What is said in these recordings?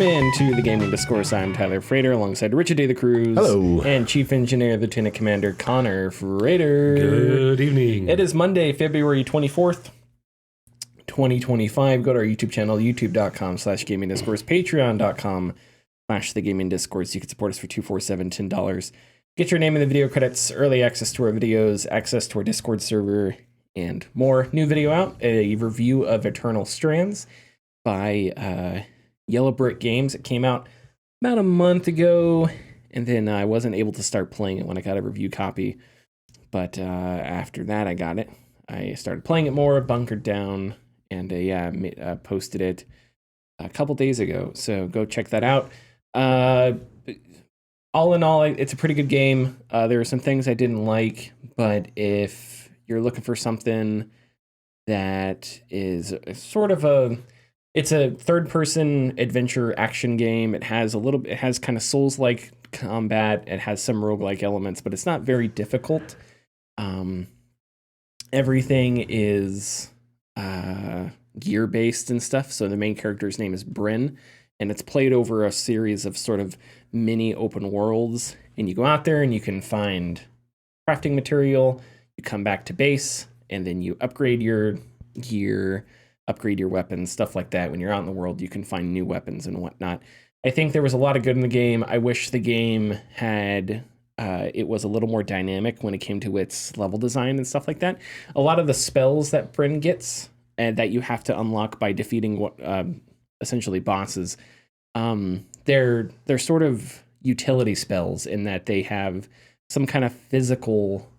Welcome into the Gaming Discourse. I'm Tyler Frater, alongside Richard A. the Cruz. Hello. And Chief Engineer, Lieutenant Commander Connor Frater. Good evening. It is Monday, February 24th, 2025. Go to our YouTube channel, youtube.com/gaming discourse, patreon.com/the gaming discourse. You can support us for $247, $10. Get your name in the video credits, early access to our videos, access to our Discord server, and more. New video out, a review of Eternal Strands by Yellow Brick Games. It came out about a month ago, and then I wasn't able to start playing it when I got a review copy. But after that, I got it. I started playing it more, bunkered down, and posted it a couple days ago. So go check that out. All in all, it's a pretty good game. There are some things I didn't like, but if you're looking for something that is sort of it's a third-person adventure action game. It has kind of Souls-like combat. It has some roguelike elements, but it's not very difficult. Everything is gear-based and stuff. So the main character's name is Bryn, and it's played over a series of sort of mini open worlds. And you go out there and you can find crafting material. You come back to base, and then you upgrade your gear, upgrade your weapons, stuff like that. When you're out in the world, you can find new weapons and whatnot. I think there was a lot of good in the game. I wish the game had it was a little more dynamic when it came to its level design and stuff like that. A lot of the spells that Bryn gets and that you have to unlock by defeating what essentially bosses, they're sort of utility spells in that they have some kind of physical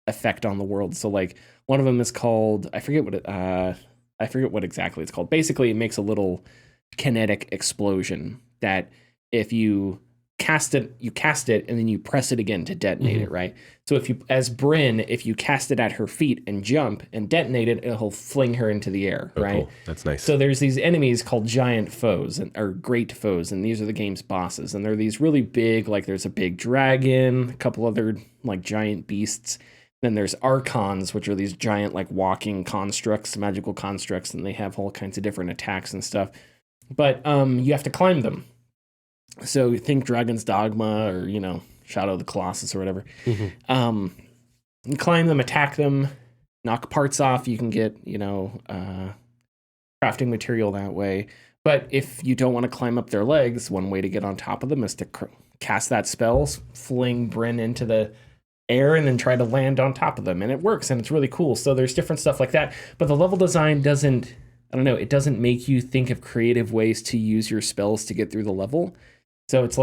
effect on the world. So like one of them is called, I forget what exactly it's called. Basically, it makes a little kinetic explosion that if you cast it, and then you press it again to detonate it, right? So as Bryn, if you cast it at her feet and jump and detonate it, it'll fling her into the air, right? Cool. That's nice. So there's these enemies called giant foes, or great foes, and these are the game's bosses. And they're these really big, like there's a big dragon, a couple other like giant beasts. Then there's archons, which are these giant like walking constructs, magical constructs, and they have all kinds of different attacks and stuff. But you have to climb them. So you think Dragon's Dogma or, Shadow of the Colossus or whatever. You climb them, attack them, knock parts off. You can get, crafting material that way. But if you don't want to climb up their legs, one way to get on top of them is to cast that spell, fling Bryn into the air, and then try to land on top of them. And it works, and it's really cool. So there's different stuff like that. But the level design doesn't make you think of creative ways to use your spells to get through the level. So it's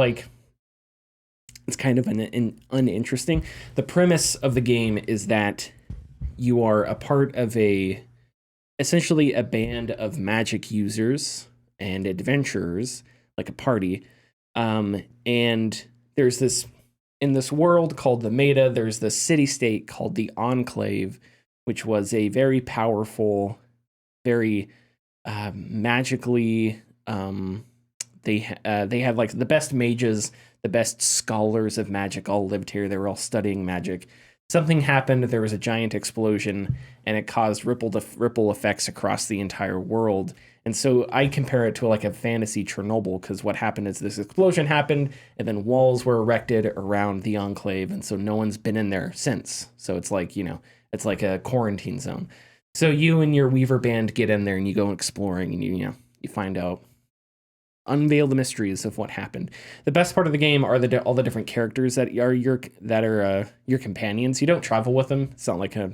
kind of uninteresting. The premise of the game is that you are a part of essentially a band of magic users and adventurers, like a party. And there's this, in this world called the Meta, there's the city-state called the Enclave, which was a very powerful, very magically... They had like the best mages, the best scholars of magic all lived here. They were all studying magic. Something happened. There was a giant explosion, and it caused ripple effects across the entire world. And so I compare it to like a fantasy Chernobyl, because what happened is this explosion happened, and then walls were erected around the Enclave, and so no one's been in there since. So it's like, it's like a quarantine zone. So you and your Weaver band get in there, and you go exploring, and you find out, unveil the mysteries of what happened. The best part of the game are all the different characters that are your companions. You don't travel with them. It's not like a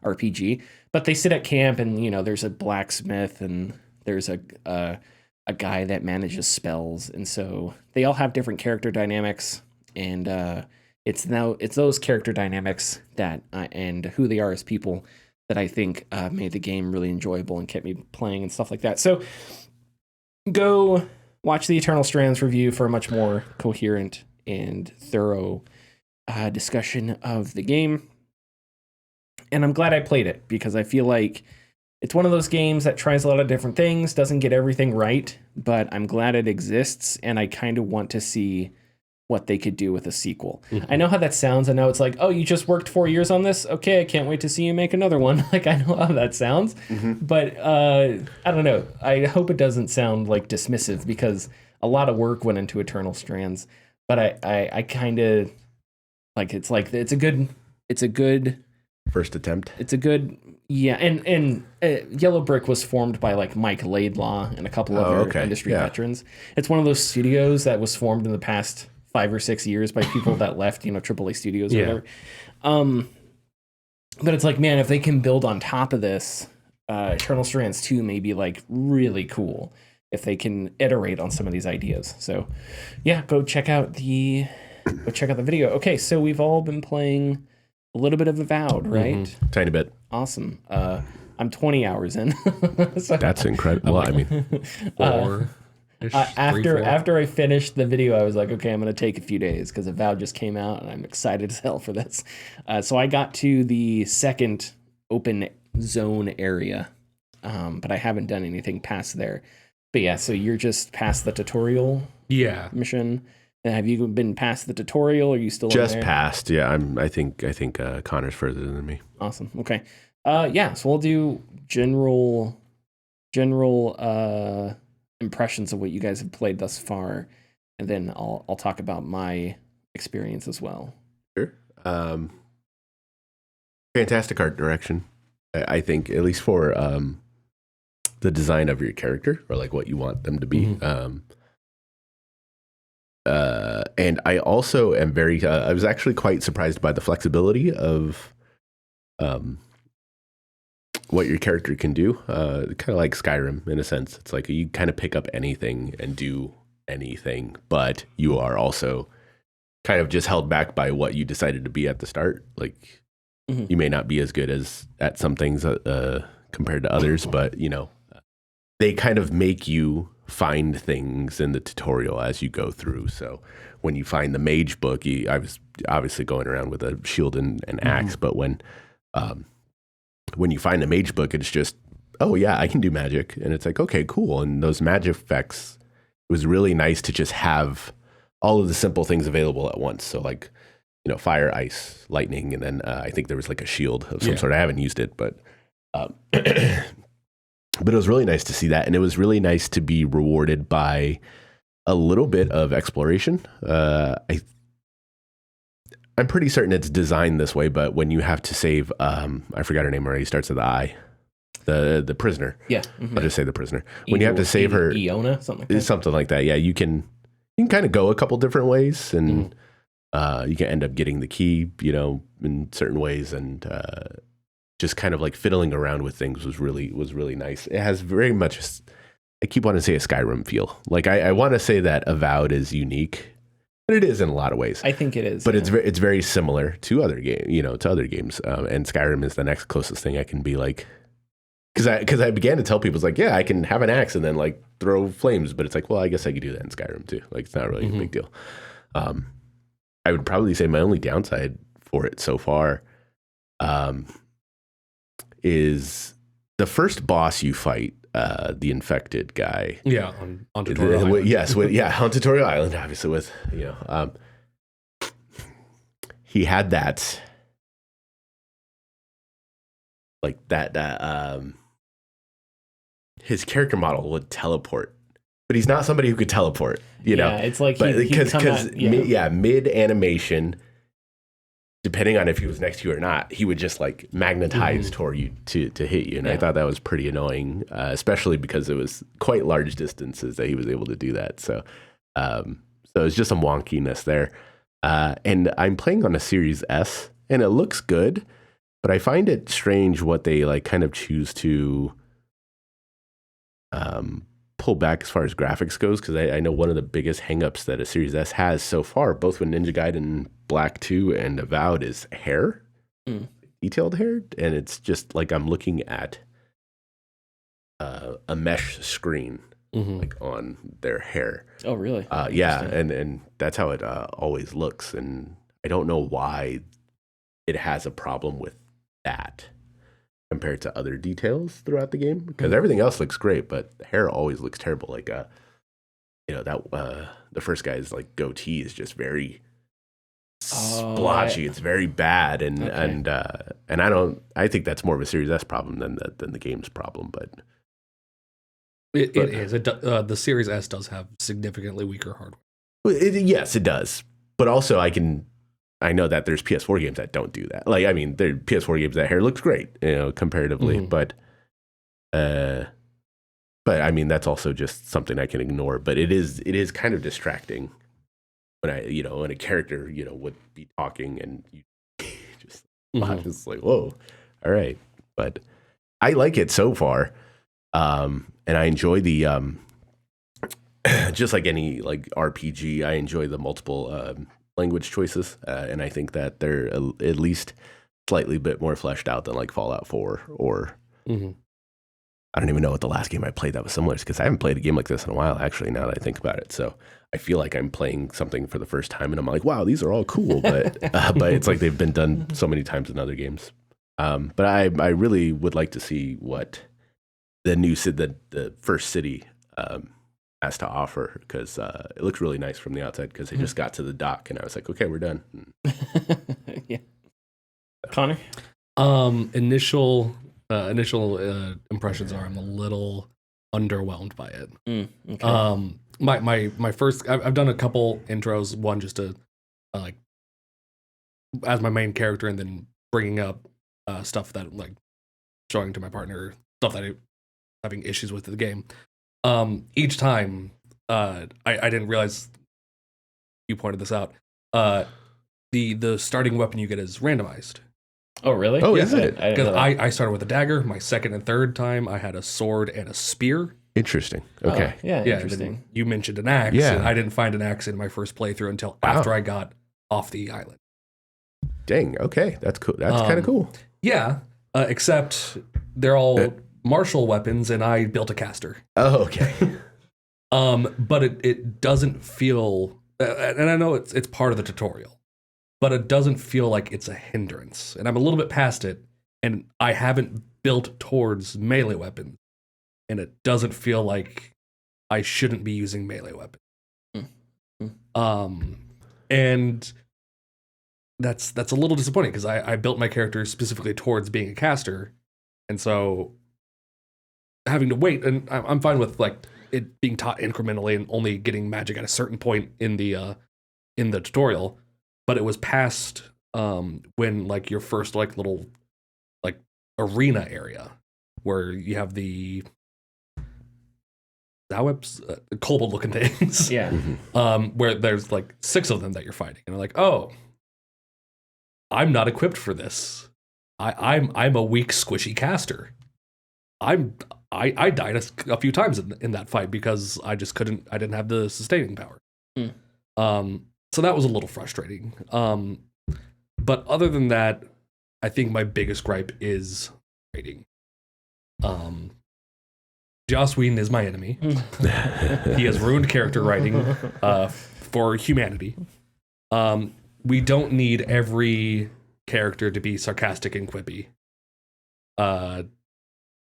RPG, but they sit at camp, and there's a blacksmith, and there's a guy that manages spells, and so they all have different character dynamics, and it's those character dynamics that and who they are as people that I think made the game really enjoyable and kept me playing and stuff like that. So go watch the Eternal Strands review for a much more coherent and thorough discussion of the game. And I'm glad I played it, because I feel like it's one of those games that tries a lot of different things, doesn't get everything right, but I'm glad it exists, and I kind of want to see what they could do with a sequel. I know how that sounds. I know it's like, oh, you just worked 4 years on this? Okay, I can't wait to see you make another one. Like, I know how that sounds. But I don't know. I hope it doesn't sound like dismissive, because a lot of work went into Eternal Strands, but I kind of like it's a good first attempt. It's a good and Yellow Brick was formed by like Mike Laidlaw and a couple other industry veterans. It's one of those studios that was formed in the past 5 or 6 years by people that left, AAA studios or whatever. But it's like, man, if they can build on top of this, Eternal Strands 2 may be like really cool if they can iterate on some of these ideas. So yeah, go check out the video. Okay, so we've all been playing a little bit of Avowed, right? Mm-hmm. Tiny bit. Awesome. I'm 20 hours in. So, that's incredible. Well, I mean, after I finished the video, I was like, okay, I'm going to take a few days because Avowed just came out and I'm excited as hell for this. So I got to the second open zone area, but I haven't done anything past there. But yeah, so you're just past the tutorial mission. And have you been past the tutorial? Or are you still just in there? past? Yeah, I think Connor's further than me. Awesome. Okay. So we'll do general impressions of what you guys have played thus far, and then I'll talk about my experience as well. Sure. Fantastic art direction. I think, at least for the design of your character, or like what you want them to be. Mm-hmm. And I also am very, I was actually quite surprised by the flexibility of what your character can do. Kind of like Skyrim in a sense. It's like you kind of pick up anything and do anything, but you are also kind of just held back by what you decided to be at the start. Like you may not be as good at some things compared to others, but they kind of make you find things in the tutorial as you go through. So when you find the mage book, I was obviously going around with a shield and an axe, but when you find the mage book, it's just, oh yeah, I can do magic. And it's like, okay, cool. And those magic effects, it was really nice to just have all of the simple things available at once. So like, fire, ice, lightning, and then I think there was like a shield of some sort. I haven't used it, but but it was really nice to see that. And it was really nice to be rewarded by a little bit of exploration. I'm pretty certain it's designed this way, but when you have to save, I forgot her name already, starts with the I, the prisoner. Yeah. Mm-hmm. I'll just say the prisoner. When you have to save her. Iona, something like that. Yeah, you can kind of go a couple different ways, and you can end up getting the key, in certain ways, and just kind of like fiddling around with things was really nice. It has very much, I keep wanting to say a Skyrim feel. Like I want to say that Avowed is unique, but it is in a lot of ways. I think it is. But it's very similar to other games, and Skyrim is the next closest thing I can be like, because I began to tell people, it's like, yeah, I can have an axe and then like throw flames, but it's like, well, I guess I could do that in Skyrim too. Like it's not really a big deal. I would probably say my only downside for it so far, is the first boss you fight, the infected guy. Yeah, on Tutorial Island. Yes, on Tutorial Island, obviously with, he had that, like that, his character model would teleport, but he's not somebody who could teleport, Yeah, it's like because mid animation, depending on if he was next to you or not, he would just like magnetize toward you to hit you. And I thought that was pretty annoying, especially because it was quite large distances that he was able to do that. So it's just some wonkiness there. And I'm playing on a Series S, and it looks good, but I find it strange what they like kind of choose to pull back as far as graphics goes, because I know one of the biggest hangups that a Series S has so far, both with Ninja Gaiden Black 2 and Avowed, is hair, detailed hair, and it's just like I'm looking at a mesh screen like on their hair. Oh, really? Yeah, and that's how it always looks, and I don't know why it has a problem with that compared to other details throughout the game, because everything else looks great, but the hair always looks terrible. Like the first guy's like goatee is just very splotchy. It's very bad, and I think that's more of a Series S problem than the game's problem. But It is. The Series S does have significantly weaker hardware. Yes, it does. But also, I know that there's PS4 games that don't do that. Like, I mean, there are PS4 games that hair looks great, comparatively. But I mean, that's also just something I can ignore. But it is kind of distracting when a character, would be talking and you just just like, whoa, all right. But I like it so far. And I enjoy the, just like any like RPG, I enjoy the multiple language choices. And I think that they're at least slightly bit more fleshed out than like Fallout 4 or I don't even know what the last game I played that was similar, because I haven't played a game like this in a while, actually, now that I think about it. So I feel like I'm playing something for the first time and I'm like, wow, these are all cool. But it's like they've been done so many times in other games. But I really would like to see what the first city has to offer, because it looks really nice from the outside, because they just got to the dock and I was like, okay, we're done. Yeah. Connor? Initial impressions are I'm a little underwhelmed by it. Okay. My first, I've done a couple intros, one just to like as my main character, and then bringing up stuff that like showing to my partner stuff that I'm having issues with the game. Each time, I didn't realize you pointed this out. The starting weapon you get is randomized. Oh, really? Oh, is it? Because I started with a dagger. My second and third time, I had a sword and a spear. Interesting. Okay. Yeah, interesting. You mentioned an axe. Yeah. And I didn't find an axe in my first playthrough until after I got off the island. Dang. Okay. That's cool. That's kind of cool. Yeah. Except they're all martial weapons, and I built a caster. Oh, okay. But it doesn't feel, and I know it's part of the tutorial, but it doesn't feel like it's a hindrance. And I'm a little bit past it, and I haven't built towards melee weapons, and it doesn't feel like I shouldn't be using melee weapons. And that's a little disappointing, because I built my character specifically towards being a caster, and so having to wait, and I'm fine with like it being taught incrementally and only getting magic at a certain point in the tutorial, but it was past when like your first like little like arena area where you have the kobold looking things, where there's like 6 of them that you're fighting, and I'm like, oh, I'm not equipped for this. I'm a weak squishy caster. I died a few times in that fight because I didn't have the sustaining power. So that was a little frustrating. But other than that, I think my biggest gripe is writing. Joss Whedon is my enemy. He has ruined character writing for humanity. We don't need every character to be sarcastic and quippy.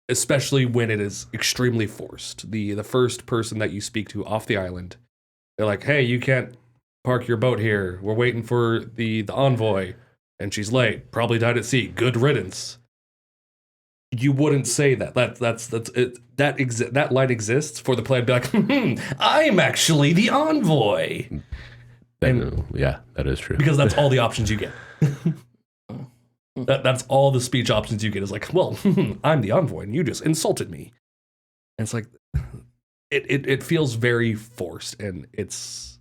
Especially when it is extremely forced. The first person that you speak to off the island, they're like, hey, you can't park your boat here. We're waiting for the envoy, and she's late. Probably died at sea. Good riddance. You wouldn't say that. That's it. That line exists for the player to be like, I'm actually the envoy. Yeah, that is true. Because that's all the options you get. That's all the speech options you get is like, well, I'm the envoy and you just insulted me. And it's like, it feels very forced, and it's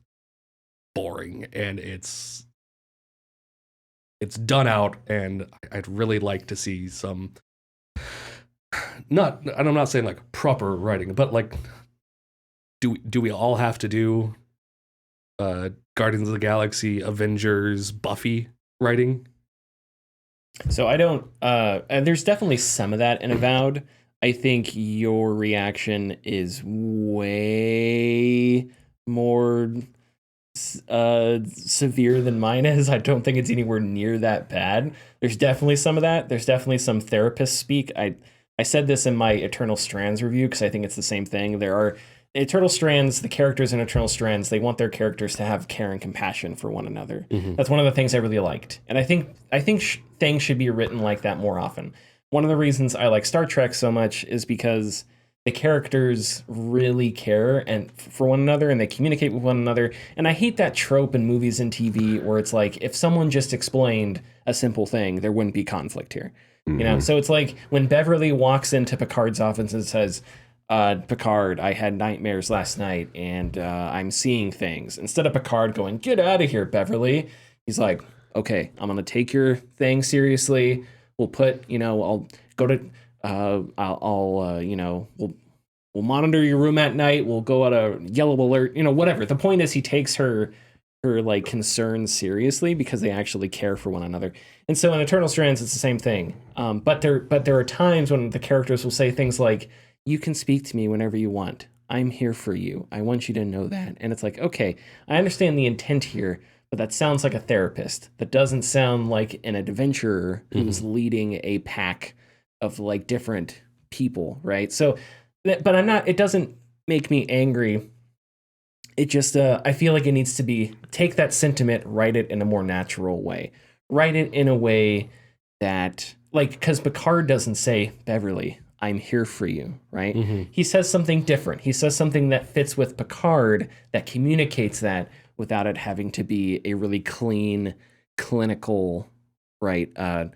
boring, and it's done out, and I'd really like to see some, and I'm not saying like proper writing, but like, do we all have to do Guardians of the Galaxy, Avengers, Buffy writing? So I don't, and there's definitely some of that in Avowed. I think your reaction is way more severe than mine is. I don't think it's anywhere near that bad. There's definitely some of that. There's definitely some therapist speak. I said this in my Eternal Strands review because I think it's the same thing. There are Eternal Strands, the characters in Eternal Strands, they want their characters to have care and compassion for one another. That's one of the things I really liked. And I think things should be written like that more often. One of the reasons I like Star Trek so much is because the characters really care and for one another, and they communicate with one another. And I hate that trope in movies and TV where it's like, if someone just explained a simple thing, there wouldn't be conflict here. You know, so it's like when Beverly walks into Picard's office and says, Picard, I had nightmares last night and I'm seeing things. Instead of Picard going, get out of here, Beverly, he's like, okay, I'm going to take your thing seriously. We'll put, I'll go to, we'll monitor your room at night. We'll go at a yellow alert, whatever. The point is he takes her like concerns seriously because they actually care for one another. And so in Eternal Strands, it's the same thing. But there are times when the characters will say things like, you can speak to me whenever you want. I'm here for you. I want you to know that. And it's like, okay, I understand the intent here, but that sounds like a therapist. That doesn't sound like an adventurer who's leading a pack of like different people, right? So, but it doesn't make me angry. It just, I feel like it needs to be, take that sentiment, write it in a more natural way. Write it in a way that, like, because Picard doesn't say, Beverly, I'm here for you, right? He says something different. He says something that fits with Picard that communicates that without it having to be a really clean, clinical, right, out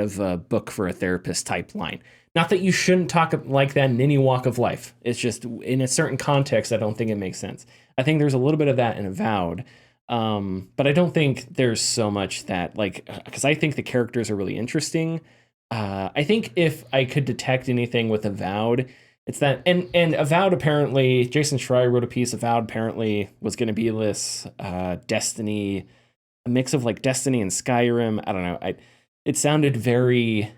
of a book for a therapist type line. Not that you shouldn't talk like that in any walk of life. It's just in a certain context, I don't think it makes sense. I think there's a little bit of that in Avowed, but I don't think there's so much that, like, because I think the characters are really interesting. I think if I could detect anything with Avowed, it's that, and Avowed apparently, Jason Schreier wrote a piece, Avowed apparently was going to be this Destiny, a mix of like Destiny and Skyrim. I don't know. It sounded very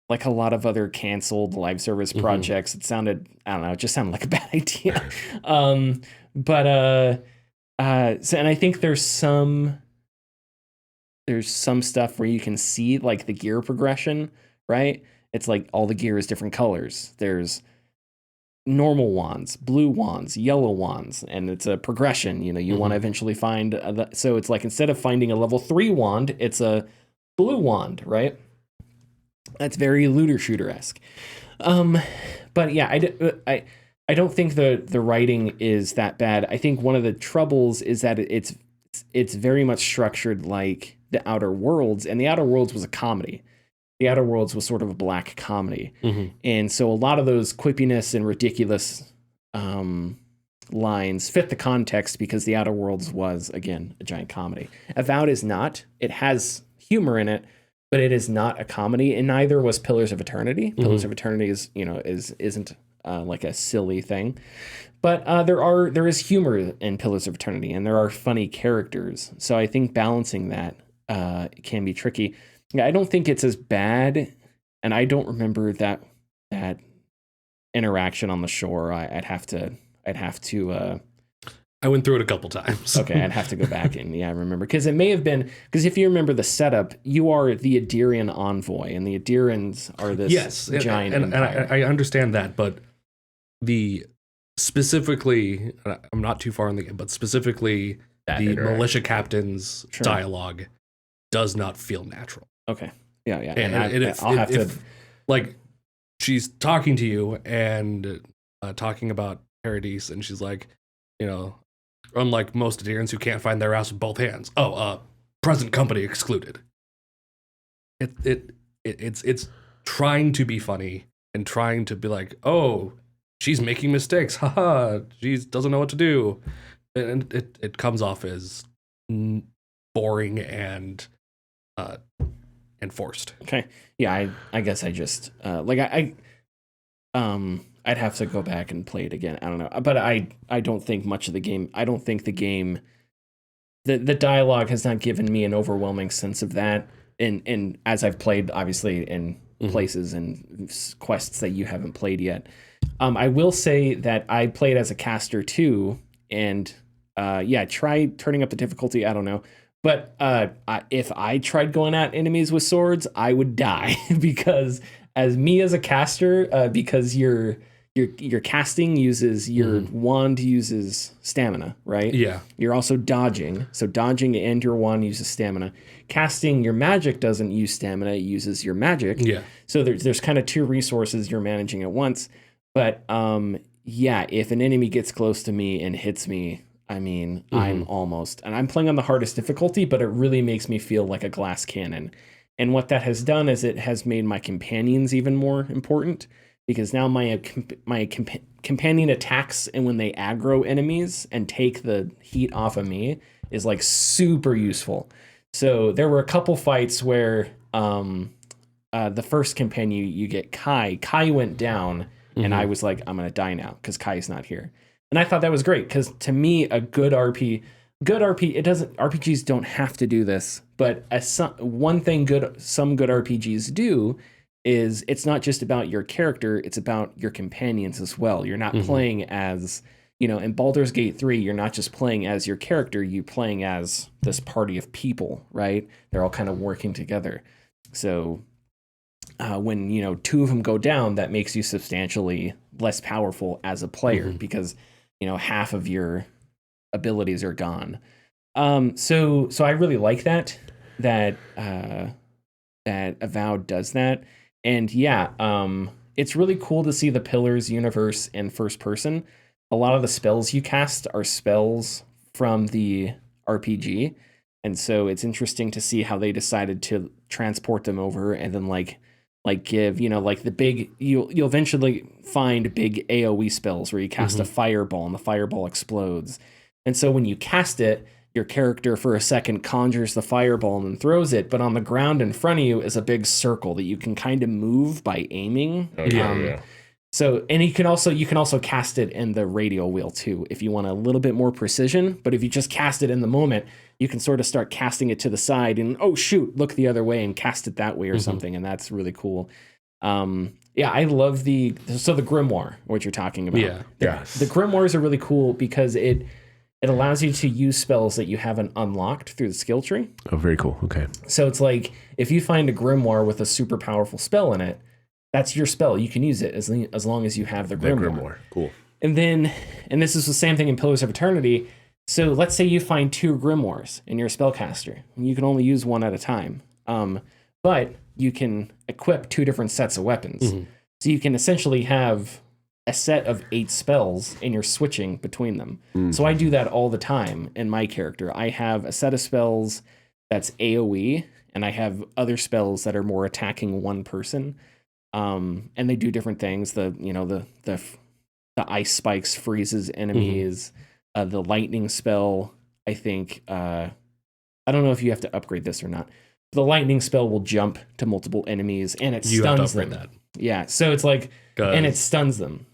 like a lot of other canceled live service projects. It sounded, I don't know, it just sounded like a bad idea. So, and I think there's some stuff where you can see like the gear progression, right? It's like all the gear is different colors. There's normal wands, blue wands, yellow wands, and it's a progression. You want to eventually find, so it's like instead of finding a level 3 wand, it's a blue wand, right? That's very looter shooter-esque. But yeah, I don't think the writing is that bad. I think one of the troubles is that it's very much structured like The Outer Worlds, and The Outer Worlds was a comedy. The Outer Worlds was sort of a black comedy. And so a lot of those quippiness and ridiculous lines fit the context because The Outer Worlds was, again, a giant comedy. Avowed is not. It has humor in it, but it is not a comedy, and neither was Pillars of Eternity. Pillars of Eternity isn't like a silly thing. But there is humor in Pillars of Eternity, and there are funny characters. So I think balancing that can be tricky. Yeah, I don't think it's as bad, and I don't remember that interaction on the shore. I'd have to. I went through it a couple times. Okay, I'd have to go back and remember, because it may have been, because if you remember the setup, you are the Adirian envoy, and the Adirians are this giant empire. I understand that, but specifically, I'm not too far in the game, but specifically the militia captain's dialogue does not feel natural. Okay. Yeah. And I'll have to, like, she's talking to you and talking about Paradise, and she's like, unlike most Adirians who can't find their ass with both hands. Present company excluded. It's trying to be funny and trying to be like, oh, she's making mistakes. Haha, she doesn't know what to do. And it comes off as boring and forced. Okay. Yeah, I guess I just I'd have to go back and play it again. I don't know. But I don't think much of the game, I don't think the game, the dialogue has not given me an overwhelming sense of that. And as I've played, obviously, in places and quests that you haven't played yet. I will say that I played as a caster too, and try turning up the difficulty. I don't know. But if I tried going at enemies with swords, I would die because as a caster, because your casting uses your wand uses stamina, right? Yeah. You're also dodging, so dodging and your wand uses stamina. Casting your magic doesn't use stamina; it uses your magic. Yeah. So there's kind of two resources you're managing at once. But yeah, if an enemy gets close to me and hits me, I mean, I'm almost, and I'm playing on the hardest difficulty, but it really makes me feel like a glass cannon. And what that has done is it has made my companions even more important, because now my companion attacks, and when they aggro enemies and take the heat off of me, is like super useful. So there were a couple fights where the first companion you get, Kai went down, and I was like, I'm gonna die now because Kai's not here. And I thought that was great, because to me, a good RPGs don't have to do this, but one thing some good RPGs do is it's not just about your character, it's about your companions as well. You're not playing as, in Baldur's Gate 3, you're not just playing as your character, you're playing as this party of people, right? They're all kind of working together. So when, two of them go down, that makes you substantially less powerful as a player, because half of your abilities are gone. So I really like that Avowed does that. And yeah, it's really cool to see the Pillars universe in first person. A lot of the spells you cast are spells from the RPG. And so it's interesting to see how they decided to transport them over, and then like give, like the big, you'll eventually find big AoE spells where you cast a fireball and the fireball explodes. And so when you cast it, your character for a second conjures the fireball and then throws it, but on the ground in front of you is a big circle that you can kind of move by aiming. Yeah. So, and you can also cast it in the radial wheel too, if you want a little bit more precision. But if you just cast it in the moment, you can sort of start casting it to the side and, oh shoot, look the other way and cast it that way or something. And that's really cool. Yeah, I love the Grimoire, what you're talking about. Yeah. The Grimoires are really cool because it allows you to use spells that you haven't unlocked through the skill tree. Oh, very cool. Okay. So it's like, if you find a Grimoire with a super powerful spell in it, that's your spell. You can use it as long as you have the Grimoire. Cool. And this is the same thing in Pillars of Eternity. So let's say you find 2 Grimoires and you're a spellcaster. And you can only use one at a time. But you can equip 2 different sets of weapons. So you can essentially have a set of 8 spells and you're switching between them. So I do that all the time in my character. I have a set of spells that's AoE, and I have other spells that are more attacking one person. And they do different things. The ice spikes freezes enemies. The lightning spell, I think, I don't know if you have to upgrade this or not. The lightning spell will jump to multiple enemies and it stuns them. That. Yeah, so it's like, and it stuns them.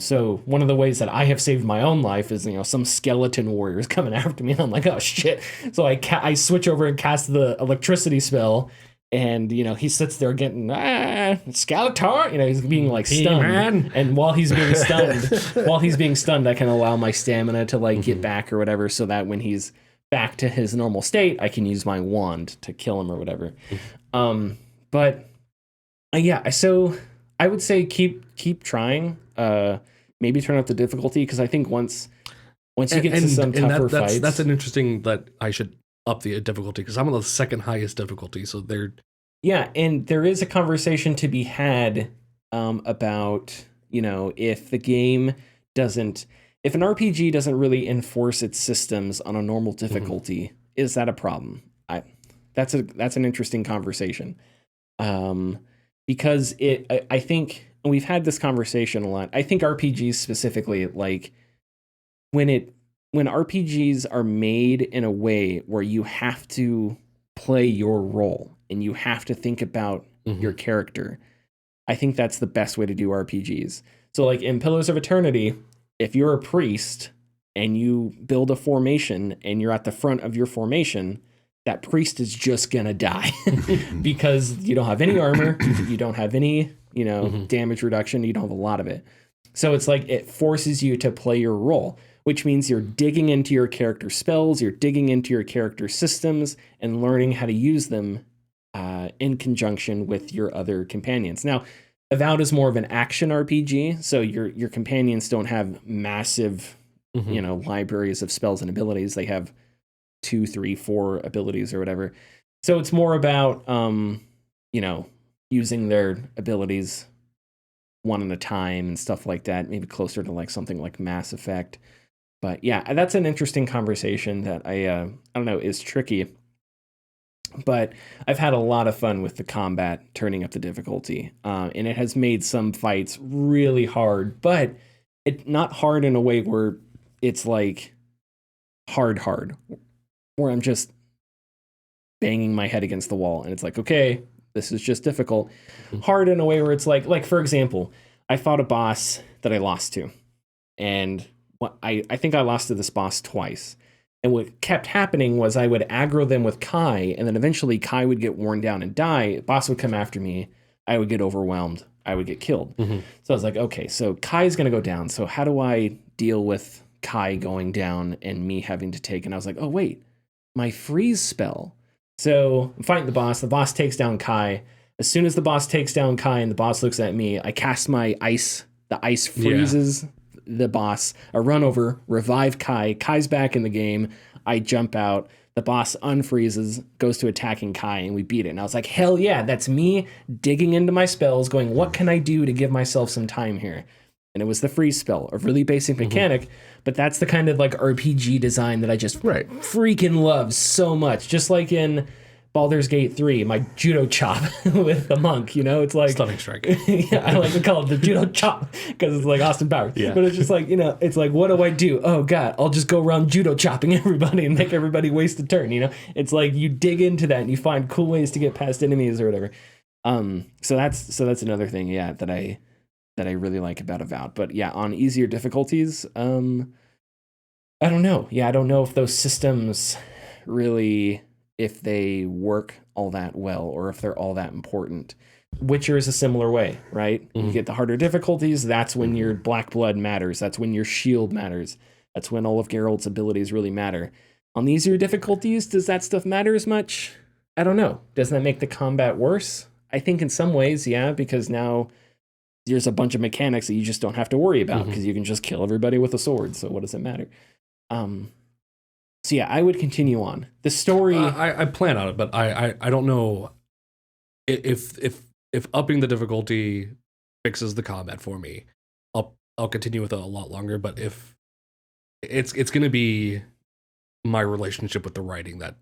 So one of the ways that I have saved my own life is, some skeleton warriors coming after me, and I'm like, oh shit. So I switch over and cast the electricity spell. And, he sits there getting, Skeletor, he's being like stunned. Man. And while he's being stunned, I can allow my stamina to get back or whatever, so that when he's back to his normal state, I can use my wand to kill him or whatever. But yeah, so I would say keep trying. Maybe turn up the difficulty, because I think once you get to some tougher fights. That's an interesting that I should up the difficulty, because I'm on the second highest difficulty, so they're and there is a conversation to be had about if an RPG doesn't really enforce its systems on a normal difficulty, is that a problem? That's an interesting conversation, because I think we've had this conversation a lot. I think RPGs specifically, like when RPGs are made in a way where you have to play your role and you have to think about your character, I think that's the best way to do RPGs. So like in Pillars of Eternity, if you're a priest and you build a formation and you're at the front of your formation, that priest is just gonna die because you don't have any armor, you don't have any, damage reduction, you don't have a lot of it. So it's like it forces you to play your role, which means you're digging into your character spells, you're digging into your character systems, and learning how to use them in conjunction with your other companions. Now, Avowed is more of an action RPG, so your companions don't have massive, libraries of spells and abilities. They have 2, 3, 4 abilities or whatever. So it's more about, using their abilities one at a time and stuff like that, maybe closer to like something like Mass Effect. But yeah, that's an interesting conversation that I don't know, is tricky. But I've had a lot of fun with the combat, turning up the difficulty, and it has made some fights really hard, but it not hard in a way where it's like hard, where I'm just banging my head against the wall and it's like, okay, this is just difficult. Hard in a way where it's like for example, I fought a boss that I lost to, and I think I lost to this boss twice. And what kept happening was I would aggro them with Kai, and then eventually Kai would get worn down and die. The boss would come after me. I would get overwhelmed. I would get killed. So I was like, okay, so Kai's going to go down. So how do I deal with Kai going down and me having to take? And I was like, oh, wait, my freeze spell. So I'm fighting the boss. The boss takes down Kai. As soon as the boss takes down Kai and the boss looks at me, I cast my ice. The ice freezes the boss. I run over, revive Kai. Kai's back in the game. I jump out. The boss unfreezes, goes to attacking Kai, and we beat it. And I was like, hell yeah, that's me digging into my spells, going, what can I do to give myself some time here? And it was the freeze spell, a really basic mechanic, but that's the kind of like RPG design that I just freaking love so much. Just like in Baldur's Gate 3, my judo chop with the monk, you know, it's like Stunning strike. Yeah, I like to call it the judo chop because it's like Austin Powers. Yeah. But it's just like, you know, it's like, what do I do? Oh God, I'll just go around judo chopping everybody and make everybody waste a turn. You know, it's like you dig into that and you find cool ways to get past enemies or whatever. So that's another thing, yeah, that I really like about Avowed. But yeah, on easier difficulties, I don't know. Yeah, I don't know if those systems really, if they work all that well or if they're all that important. Witcher is a similar way, right? You get the harder difficulties, that's when your black blood matters. That's when your shield matters. That's when all of Geralt's abilities really matter. On the easier difficulties, does that stuff matter as much? I don't know. Doesn't that make the combat worse? I think in some ways, yeah, because now there's a bunch of mechanics that you just don't have to worry about because you can just kill everybody with a sword. So what does it matter? So yeah, I would continue on. The story... I plan on it, but I don't know if upping the difficulty fixes the combat for me. I'll continue with it a lot longer, but if it's going to be my relationship with the writing that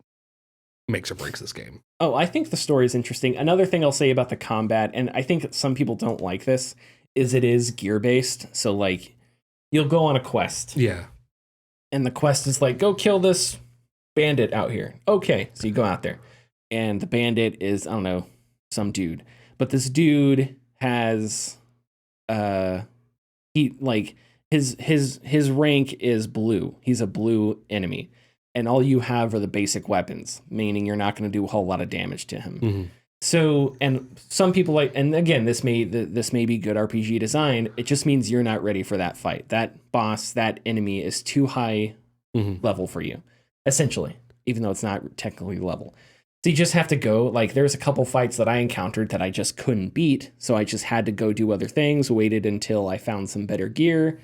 makes or breaks this game. Oh, I think the story is interesting. Another thing I'll say about the combat, and I think some people don't like this, is it is gear-based. So like, you'll go on a quest. Yeah. And the quest is like, go kill this bandit out here. Okay, so you go out there. And the bandit is, I don't know, some dude. But this dude has his rank is blue. He's a blue enemy. And all you have are the basic weapons, meaning you're not going to do a whole lot of damage to him. So, and some people like, and again, this may be good RPG design. It just means you're not ready for that fight. That boss, that enemy is too high level for you, essentially, even though it's not technically level. So you just have to go, like, there's a couple fights that I encountered that I just couldn't beat. So I just had to go do other things, waited until I found some better gear.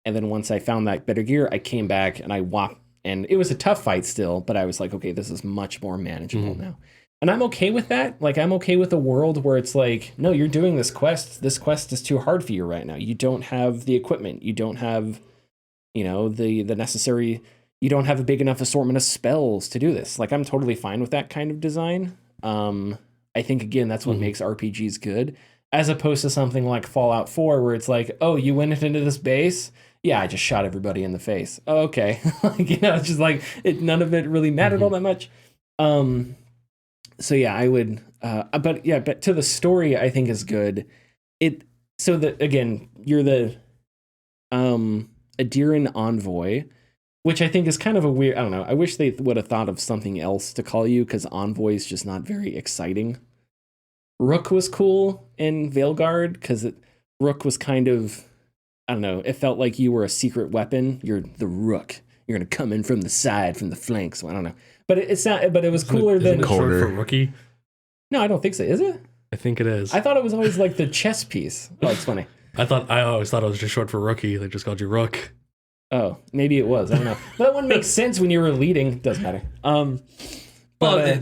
And then once I found that better gear, I came back and I walked, and it was a tough fight still, but I was like, okay, this is much more manageable now. And I'm okay with that. Like, I'm okay with a world where it's like, no, you're doing this quest. This quest is too hard for you right now. You don't have the equipment. You don't have, you know, the necessary, you don't have a big enough assortment of spells to do this. Like, I'm totally fine with that kind of design. I think, again, that's what makes RPGs good, as opposed to something like Fallout 4, where it's like, oh, you went into this base? Yeah, I just shot everybody in the face. Oh, okay. Like, you know, it's just like, none of it really mattered all that much. So yeah, I would, but to the story, I think is good. So that, again, you're the Adiran envoy, which I think is kind of a weird, I don't know. I wish they would have thought of something else to call you, because envoy is just not very exciting. Rook was cool in Veilguard, because Rook was kind of, I don't know, it felt like you were a secret weapon. You're the Rook. You're going to come in from the side, from the flanks. Well, I don't know. But it's not. But it was cooler than short for rookie. No, I don't think so. Is it? I think it is. I thought it was always like the chess piece. Oh, it's funny. I always thought it was just short for rookie. They just called you Rook. Oh, maybe it was. I don't know. But that wouldn't make sense when you were leading. Doesn't matter. Well,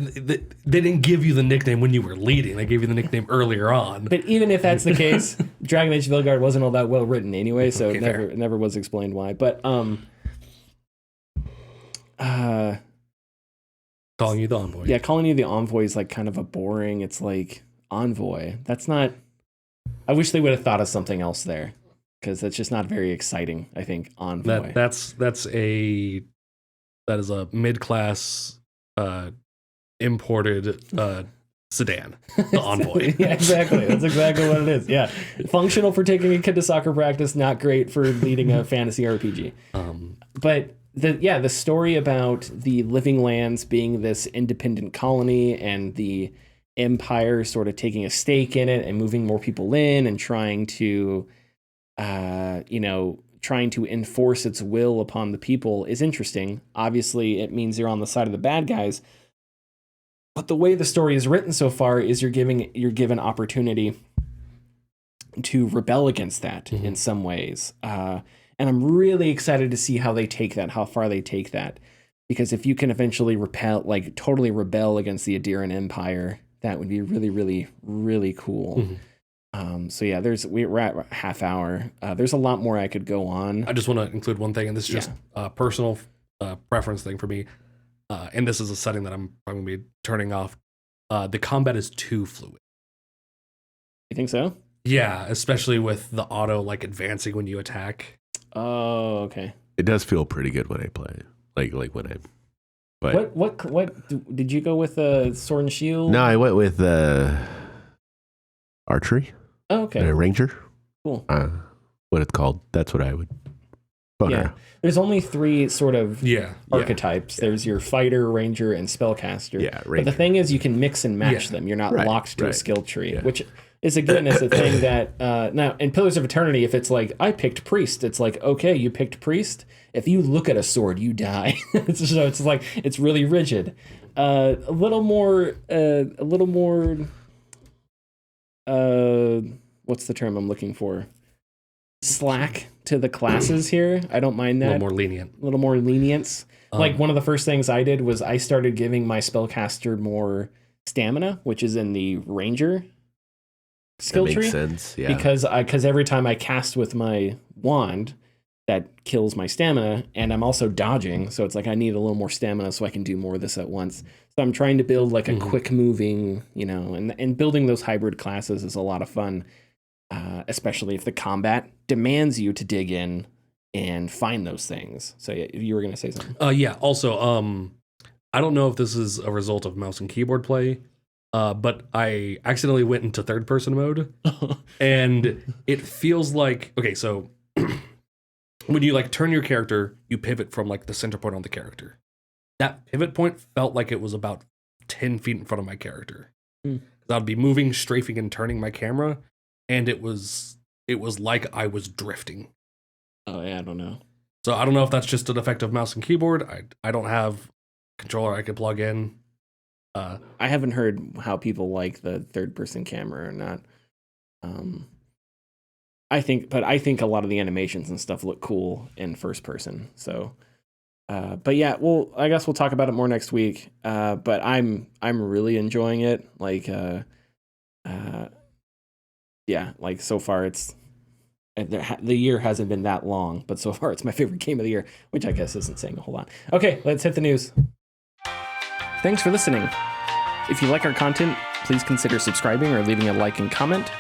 they didn't give you the nickname when you were leading. They gave you the nickname earlier on. But even if that's the case, Dragon Age Vilgard wasn't all that well written anyway, so Okay, it never was explained why. But calling you the envoy. Yeah, calling you the envoy is like kind of a boring. It's like envoy. That's not. I wish they would have thought of something else there, because that's just not very exciting. I think envoy. That is a mid-class imported sedan. The envoy. Yeah, exactly. That's exactly what it is. Yeah, functional for taking a kid to soccer practice. Not great for leading a fantasy RPG. But the story about the Living Lands being this independent colony and the Empire sort of taking a stake in it and moving more people in and trying to enforce its will upon the people is interesting. Obviously, it means you're on the side of the bad guys. But the way the story is written so far is you're given opportunity to rebel against that in some ways. And I'm really excited to see how far they take that. Because if you can eventually totally rebel against the Adiran Empire, that would be really, really, really cool. So yeah, we're at half hour. There's a lot more I could go on. I just want to include one thing, and this is just a personal preference thing for me. And this is a setting that I'm probably going to be turning off. The combat is too fluid. You think so? Yeah, especially with the auto advancing when you attack. Oh, okay. It does feel pretty good when I play. Like when I. But what did you go with? Sword and shield? No, I went with archery. Oh, okay. Ranger. Cool. What it's called? That's what I would. Yeah. There's only 3 sort of archetypes. Yeah. There's your fighter, ranger, and spellcaster. Yeah, ranger. But the thing is, you can mix and match them. You're not locked to a skill tree, which is a thing that now in Pillars of Eternity, if it's like I picked priest, it's like okay, you picked priest. If you look at a sword, you die. So it's like it's really rigid. A little more. What's the term I'm looking for? Slack to the classes here. I don't mind that. A little more lenience. Like one of the first things I did was I started giving my spellcaster more stamina, which is in the ranger skill tree. That makes sense. Yeah. Because every time I cast with my wand, that kills my stamina, and I'm also dodging, so it's like I need a little more stamina so I can do more of this at once. So I'm trying to build a quick moving, and building those hybrid classes is a lot of fun. Especially if the combat demands you to dig in and find those things. So yeah, you were going to say something. Also, I don't know if this is a result of mouse and keyboard play, but I accidentally went into third person mode, and it feels like okay. So when you turn your character, you pivot from the center point on the character. That pivot point felt like it was about 10 feet in front of my character. I'd be moving, strafing, and turning my camera. And it was like I was drifting. Oh yeah, I don't know. So I don't know if that's just an effect of mouse and keyboard. I don't have a controller I could plug in. I haven't heard how people like the third person camera or not. I think a lot of the animations and stuff look cool in first person. So, but yeah, I guess we'll talk about it more next week. But I'm really enjoying it. So far the year hasn't been that long, but so far it's my favorite game of the year, which I guess isn't saying a whole lot. Okay, let's hit the news. Thanks for listening. If you like our content, please consider subscribing or leaving a like and comment.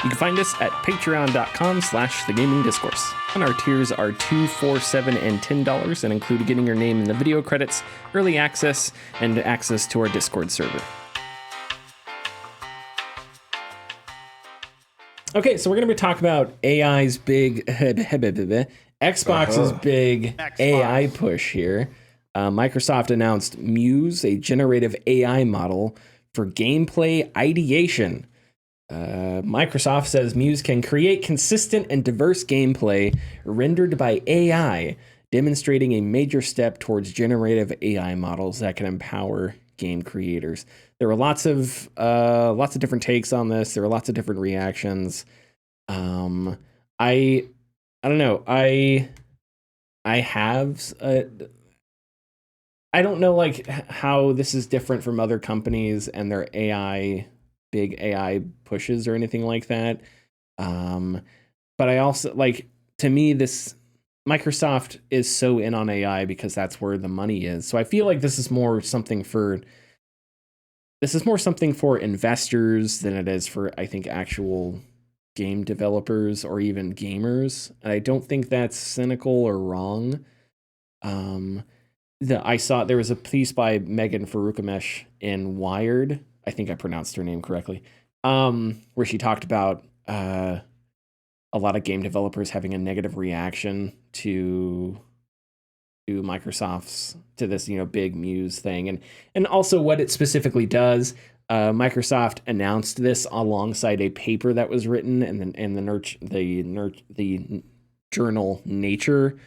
You can find us at patreon.com/thegamingdiscourse. And our tiers are $2, $4, $7, and $10 and include getting your name in the video credits, early access, and access to our Discord server. Okay, so we're going to be talking about AI's big, Xbox's big AI push here. Microsoft announced Muse, a generative AI model for gameplay ideation. Microsoft says Muse can create consistent and diverse gameplay rendered by AI, demonstrating a major step towards generative AI models that can empower game creators. There were lots of different takes on this. There were lots of different reactions. I don't know. I have I don't know like how this is different from other companies and their big AI pushes or anything like that. But I also like, to me, Microsoft is so in on AI because that's where the money is. So I feel like this is more something for investors than it is for, I think, actual game developers or even gamers. And I don't think that's cynical or wrong. I saw there was a piece by Megan Farukamesh in Wired. I think I pronounced her name correctly. Where she talked about a lot of game developers having a negative reaction to Microsoft's this big Muse thing, and also what it specifically does. Microsoft announced this alongside a paper that was written in the journal Nature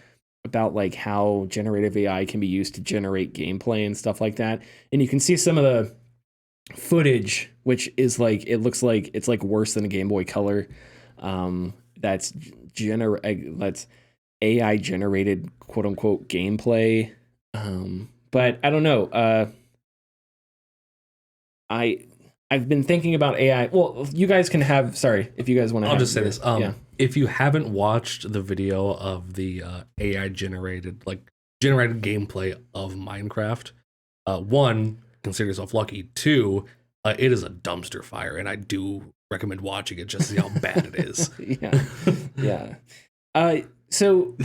about like how generative AI can be used to generate gameplay and stuff like that. And you can see some of the footage, which is like, it looks like it's like worse than a Game Boy Color. That's AI generated quote unquote gameplay. But I don't know. I've been thinking about AI. Well, you guys can have, sorry, if you guys want to. I'll just say this. If you haven't watched the video of the AI generated gameplay of Minecraft, one, consider yourself lucky. Two, it is a dumpster fire, and I do recommend watching it just to see how bad it is. Yeah. So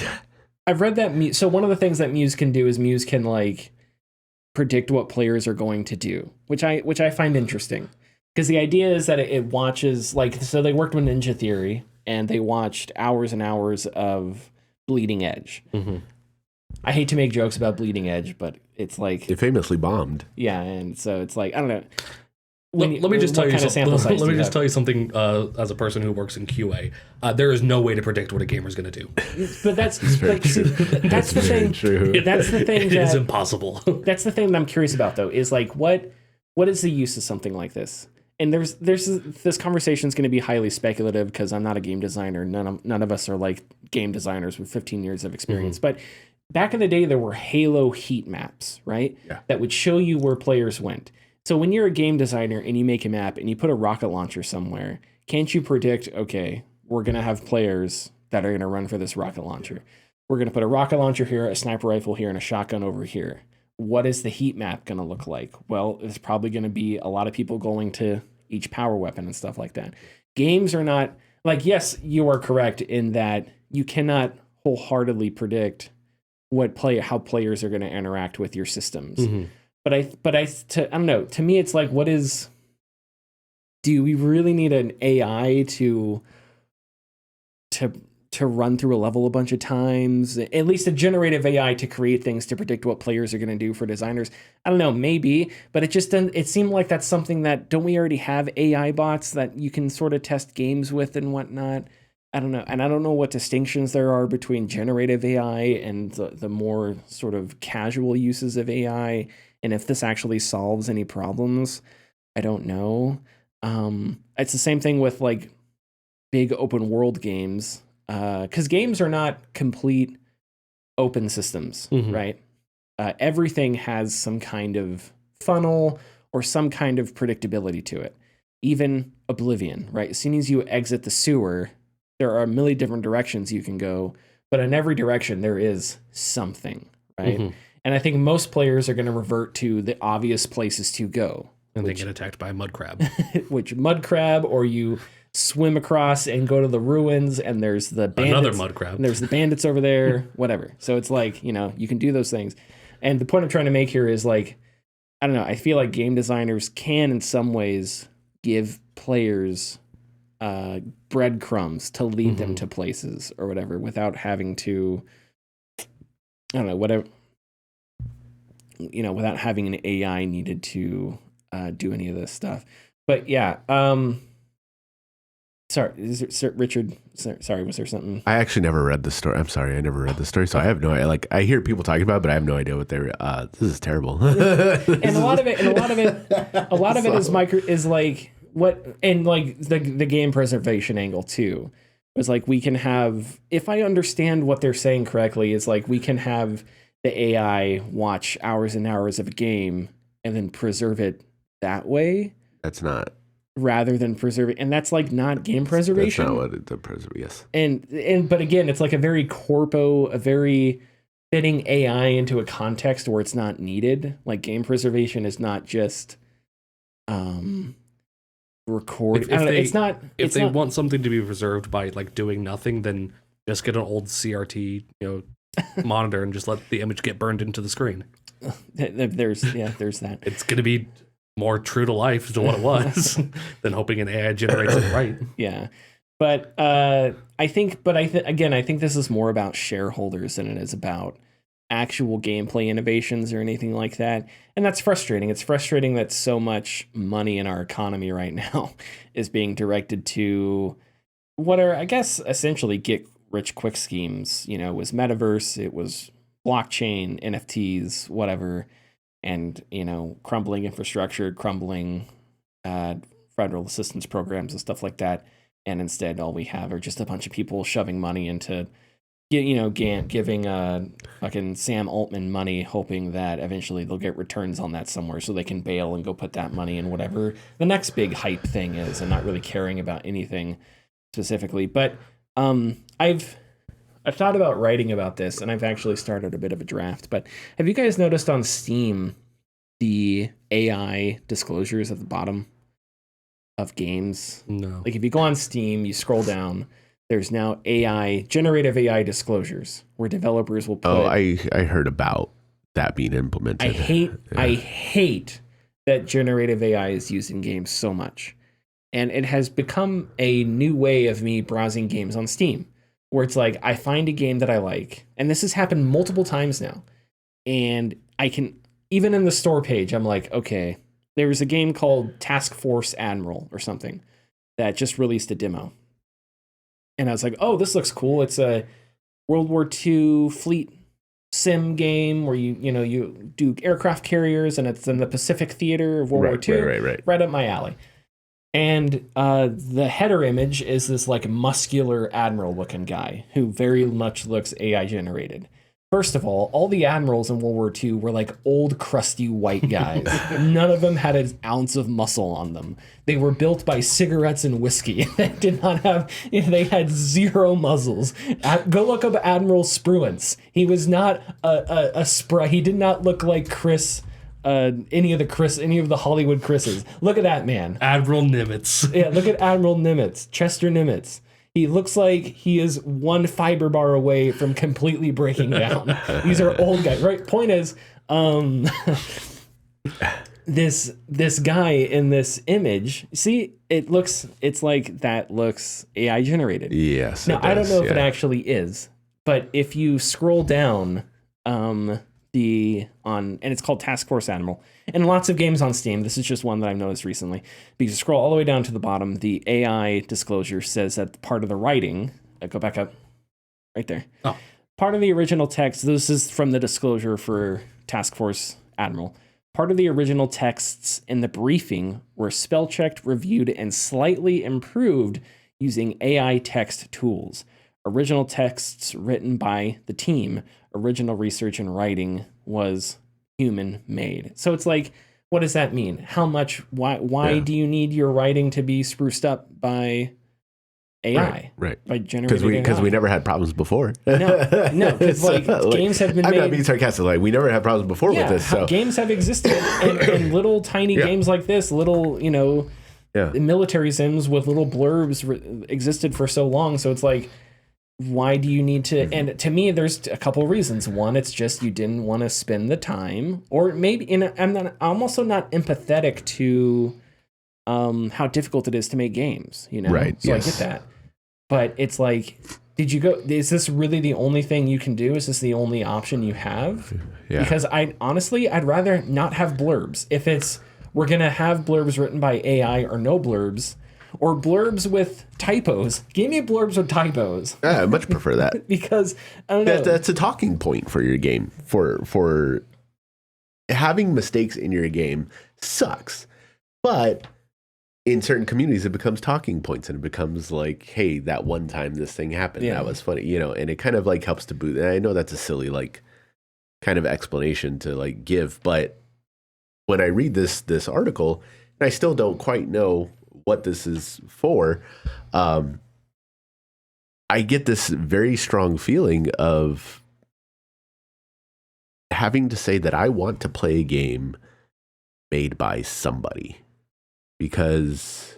I've read that. So one of the things that Muse can do is Muse can like predict what players are going to do, which I find interesting, because the idea is that it watches, like, so they worked with Ninja Theory and they watched hours and hours of Bleeding Edge. Mm-hmm. I hate to make jokes about Bleeding Edge, but it's like it famously bombed. Yeah, and so it's like, I don't know. Let me just tell you something. As a person who works in QA, there is no way to predict what a gamer's going to do. But that's the thing. True. That's the thing. It is impossible. That's the thing that I'm curious about, though, is like what is the use of something like this? And there's this conversation is going to be highly speculative because I'm not a game designer. None of us are like game designers with 15 years of experience. Mm-hmm. But back in the day, there were Halo heat maps, right? Yeah. That would show you where players went. So when you're a game designer and you make a map and you put a rocket launcher somewhere, can't you predict, okay, we're going to have players that are going to run for this rocket launcher. We're going to put a rocket launcher here, a sniper rifle here, and a shotgun over here. What is the heat map going to look like? Well, it's probably going to be a lot of people going to each power weapon and stuff like that. Games are not, like, yes, you are correct in that you cannot wholeheartedly predict how players are going to interact with your systems. Mm-hmm. But I don't know. To me, it's like, do we really need an AI to run through a level a bunch of times? At least a generative AI to create things to predict what players are going to do for designers. I don't know, maybe, but it just doesn't. It seemed like that's something that, don't we already have AI bots that you can sort of test games with and whatnot? I don't know, and I don't know what distinctions there are between generative AI and the more sort of casual uses of AI. And if this actually solves any problems, I don't know. It's the same thing with like big open world games, because games are not complete open systems, mm-hmm. right? Everything has some kind of funnel or some kind of predictability to it. Even Oblivion, right? As soon as you exit the sewer, there are a million different directions you can go, but in every direction there is something, right? Mm-hmm. And I think most players are going to revert to the obvious places to go. And they get attacked by a mud crab. Which mud crab, or you swim across and go to the ruins, and there's the bandits. Another mud crab. And there's the bandits over there, whatever. So it's like, you can do those things. And the point I'm trying to make here is like, I don't know, I feel like game designers can in some ways give players breadcrumbs to lead mm-hmm. them to places or whatever without having to, I don't know, whatever. Without having an AI needed to do any of this stuff. But yeah, sorry, Richard, sorry, was there something? I actually never read the story. I'm sorry, I never read the story, so I have no idea. Like, I hear people talking about it, but I have no idea what they're, this is terrible. and a lot of it is like what, and like the game preservation angle too. It was like, we can have, if I understand what they're saying correctly, is like we can have the AI watch hours and hours of a game and then preserve it that way. That's not. Rather than preserving, and that's like not game preservation. That's not what the preserve. Yes. And but again, it's like a very a very fitting AI into a context where it's not needed. Like game preservation is not just record. If they want something to be preserved by like doing nothing, then just get an old CRT, monitor and just let the image get burned into the screen. There's that. It's gonna be more true to life to what it was than hoping an AI generates it right. Yeah. But I think this is more about shareholders than it is about actual gameplay innovations or anything like that. And that's frustrating. It's frustrating that so much money in our economy right now is being directed to what are, I guess, essentially get rich quick schemes. It was metaverse, it was blockchain, NFTs, whatever. And, crumbling infrastructure, crumbling federal assistance programs and stuff like that. And instead, all we have are just a bunch of people shoving money into, giving fucking Sam Altman money, hoping that eventually they'll get returns on that somewhere so they can bail and go put that money in whatever the next big hype thing is, and not really caring about anything specifically. But I've thought about writing about this, and I've actually started a bit of a draft. But have you guys noticed on Steam the AI disclosures at the bottom of games? No. Like if you go on Steam, you scroll down, there's now generative AI disclosures where developers will put. Oh, I heard about that being implemented. I hate that generative AI is used in games so much. And it has become a new way of me browsing games on Steam, where it's like I find a game that I like, and this has happened multiple times now, and I can, even in the store page, I'm like, okay, there was a game called Task Force Admiral or something that just released a demo, and I was like, oh, this looks cool. It's a World War II fleet sim game where you do aircraft carriers, and it's in the Pacific Theater of World War II. Right up my alley. And the header image is this like muscular admiral looking guy who very much looks AI generated. First of all the admirals in World War II were like old, crusty white guys. None of them had an ounce of muscle on them. They were built by cigarettes and whiskey. They did not have, they had zero muzzles. Go look up Admiral Spruance. He was not a spry. He did not look like Chris. Any of the Hollywood Chris's. Look at that man. Admiral Nimitz. Yeah, look at Admiral Nimitz. Chester Nimitz. He looks like he is one fiber bar away from completely breaking down. These are old guys, right? Point is, this guy in this image, see, it's like that looks AI generated. Yes. Now, I don't know if it actually is, but if you scroll down, and it's called Task Force Admiral, and lots of games on Steam. This is just one that I've noticed recently. Because you scroll all the way down to the bottom, the AI disclosure says that part of the writing, go back up, right there. Oh. Part of the original text, this is from the disclosure for Task Force Admiral. Part of the original texts in the briefing were spell checked, reviewed, and slightly improved using AI text tools. Original texts written by the team. Original research and writing was human made. So it's like, what does that mean? How much? Why do you need your writing to be spruced up by AI? Right. By generative AI? Because we never had problems before. No. Because games have been made. I'm not being sarcastic. Like we never had problems before with this. So games have existed, and little tiny games like this, little military sims with little blurbs existed for so long. So it's like, why do you need to? And to me, there's a couple reasons. One, it's just you didn't want to spend the time, or maybe I'm also not empathetic to how difficult it is to make games. Right? So yes. I get that, but it's like, did you go? Is this really the only thing you can do? Is this the only option you have? Yeah. Because I'd rather not have blurbs. If we're gonna have blurbs written by AI or no blurbs. Or blurbs with typos. Give me blurbs with typos. Yeah, I much prefer that. Because, I don't know. That's a talking point for your game. For having mistakes in your game sucks. But in certain communities, it becomes talking points. And it becomes like, hey, that one time this thing happened. Yeah. That was funny. And it kind of like helps to boost. And I know that's a silly, like, kind of explanation to like give. But when I read this article, and I still don't quite know what this is for, I get this very strong feeling of having to say that I want to play a game made by somebody, because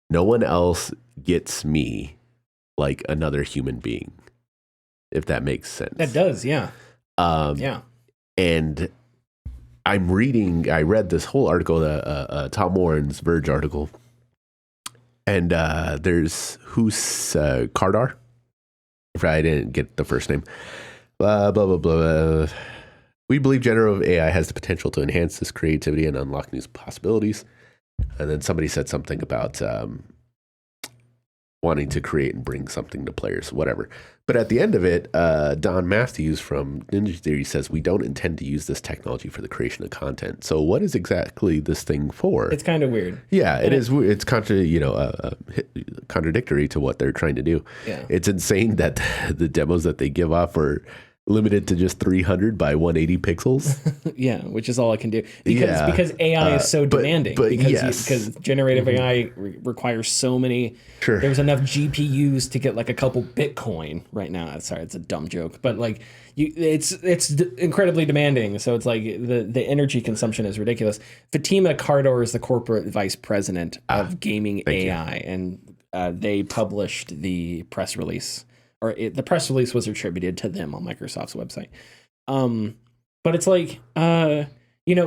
no one else gets me like another human being, if that makes sense. That does, yeah. Yeah. And I read this whole article, Tom Warren's Verge article, and there's Kardar. If I didn't get the first name. Blah, blah, blah, blah. We believe generative AI has the potential to enhance this creativity and unlock new possibilities. And then somebody said something about wanting to create and bring something to players, whatever. But at the end of it, Don Matthews from Ninja Theory says, we don't intend to use this technology for the creation of content. So what is exactly this thing for? It's kind of weird. Yeah, it is. It's contradictory to what they're trying to do. Yeah. It's insane that the demos that they give off are limited to just 300 by 180 pixels. Yeah, which is all I can do because AI is so demanding. Because generative AI requires so many. Sure. There's enough GPUs to get like a couple Bitcoin right now. Sorry, it's a dumb joke, but like it's incredibly demanding. So it's like the energy consumption is ridiculous. Fatima Kardor is the corporate vice president of gaming AI, and they published the press release. The press release was attributed to them on Microsoft's website. But it's like,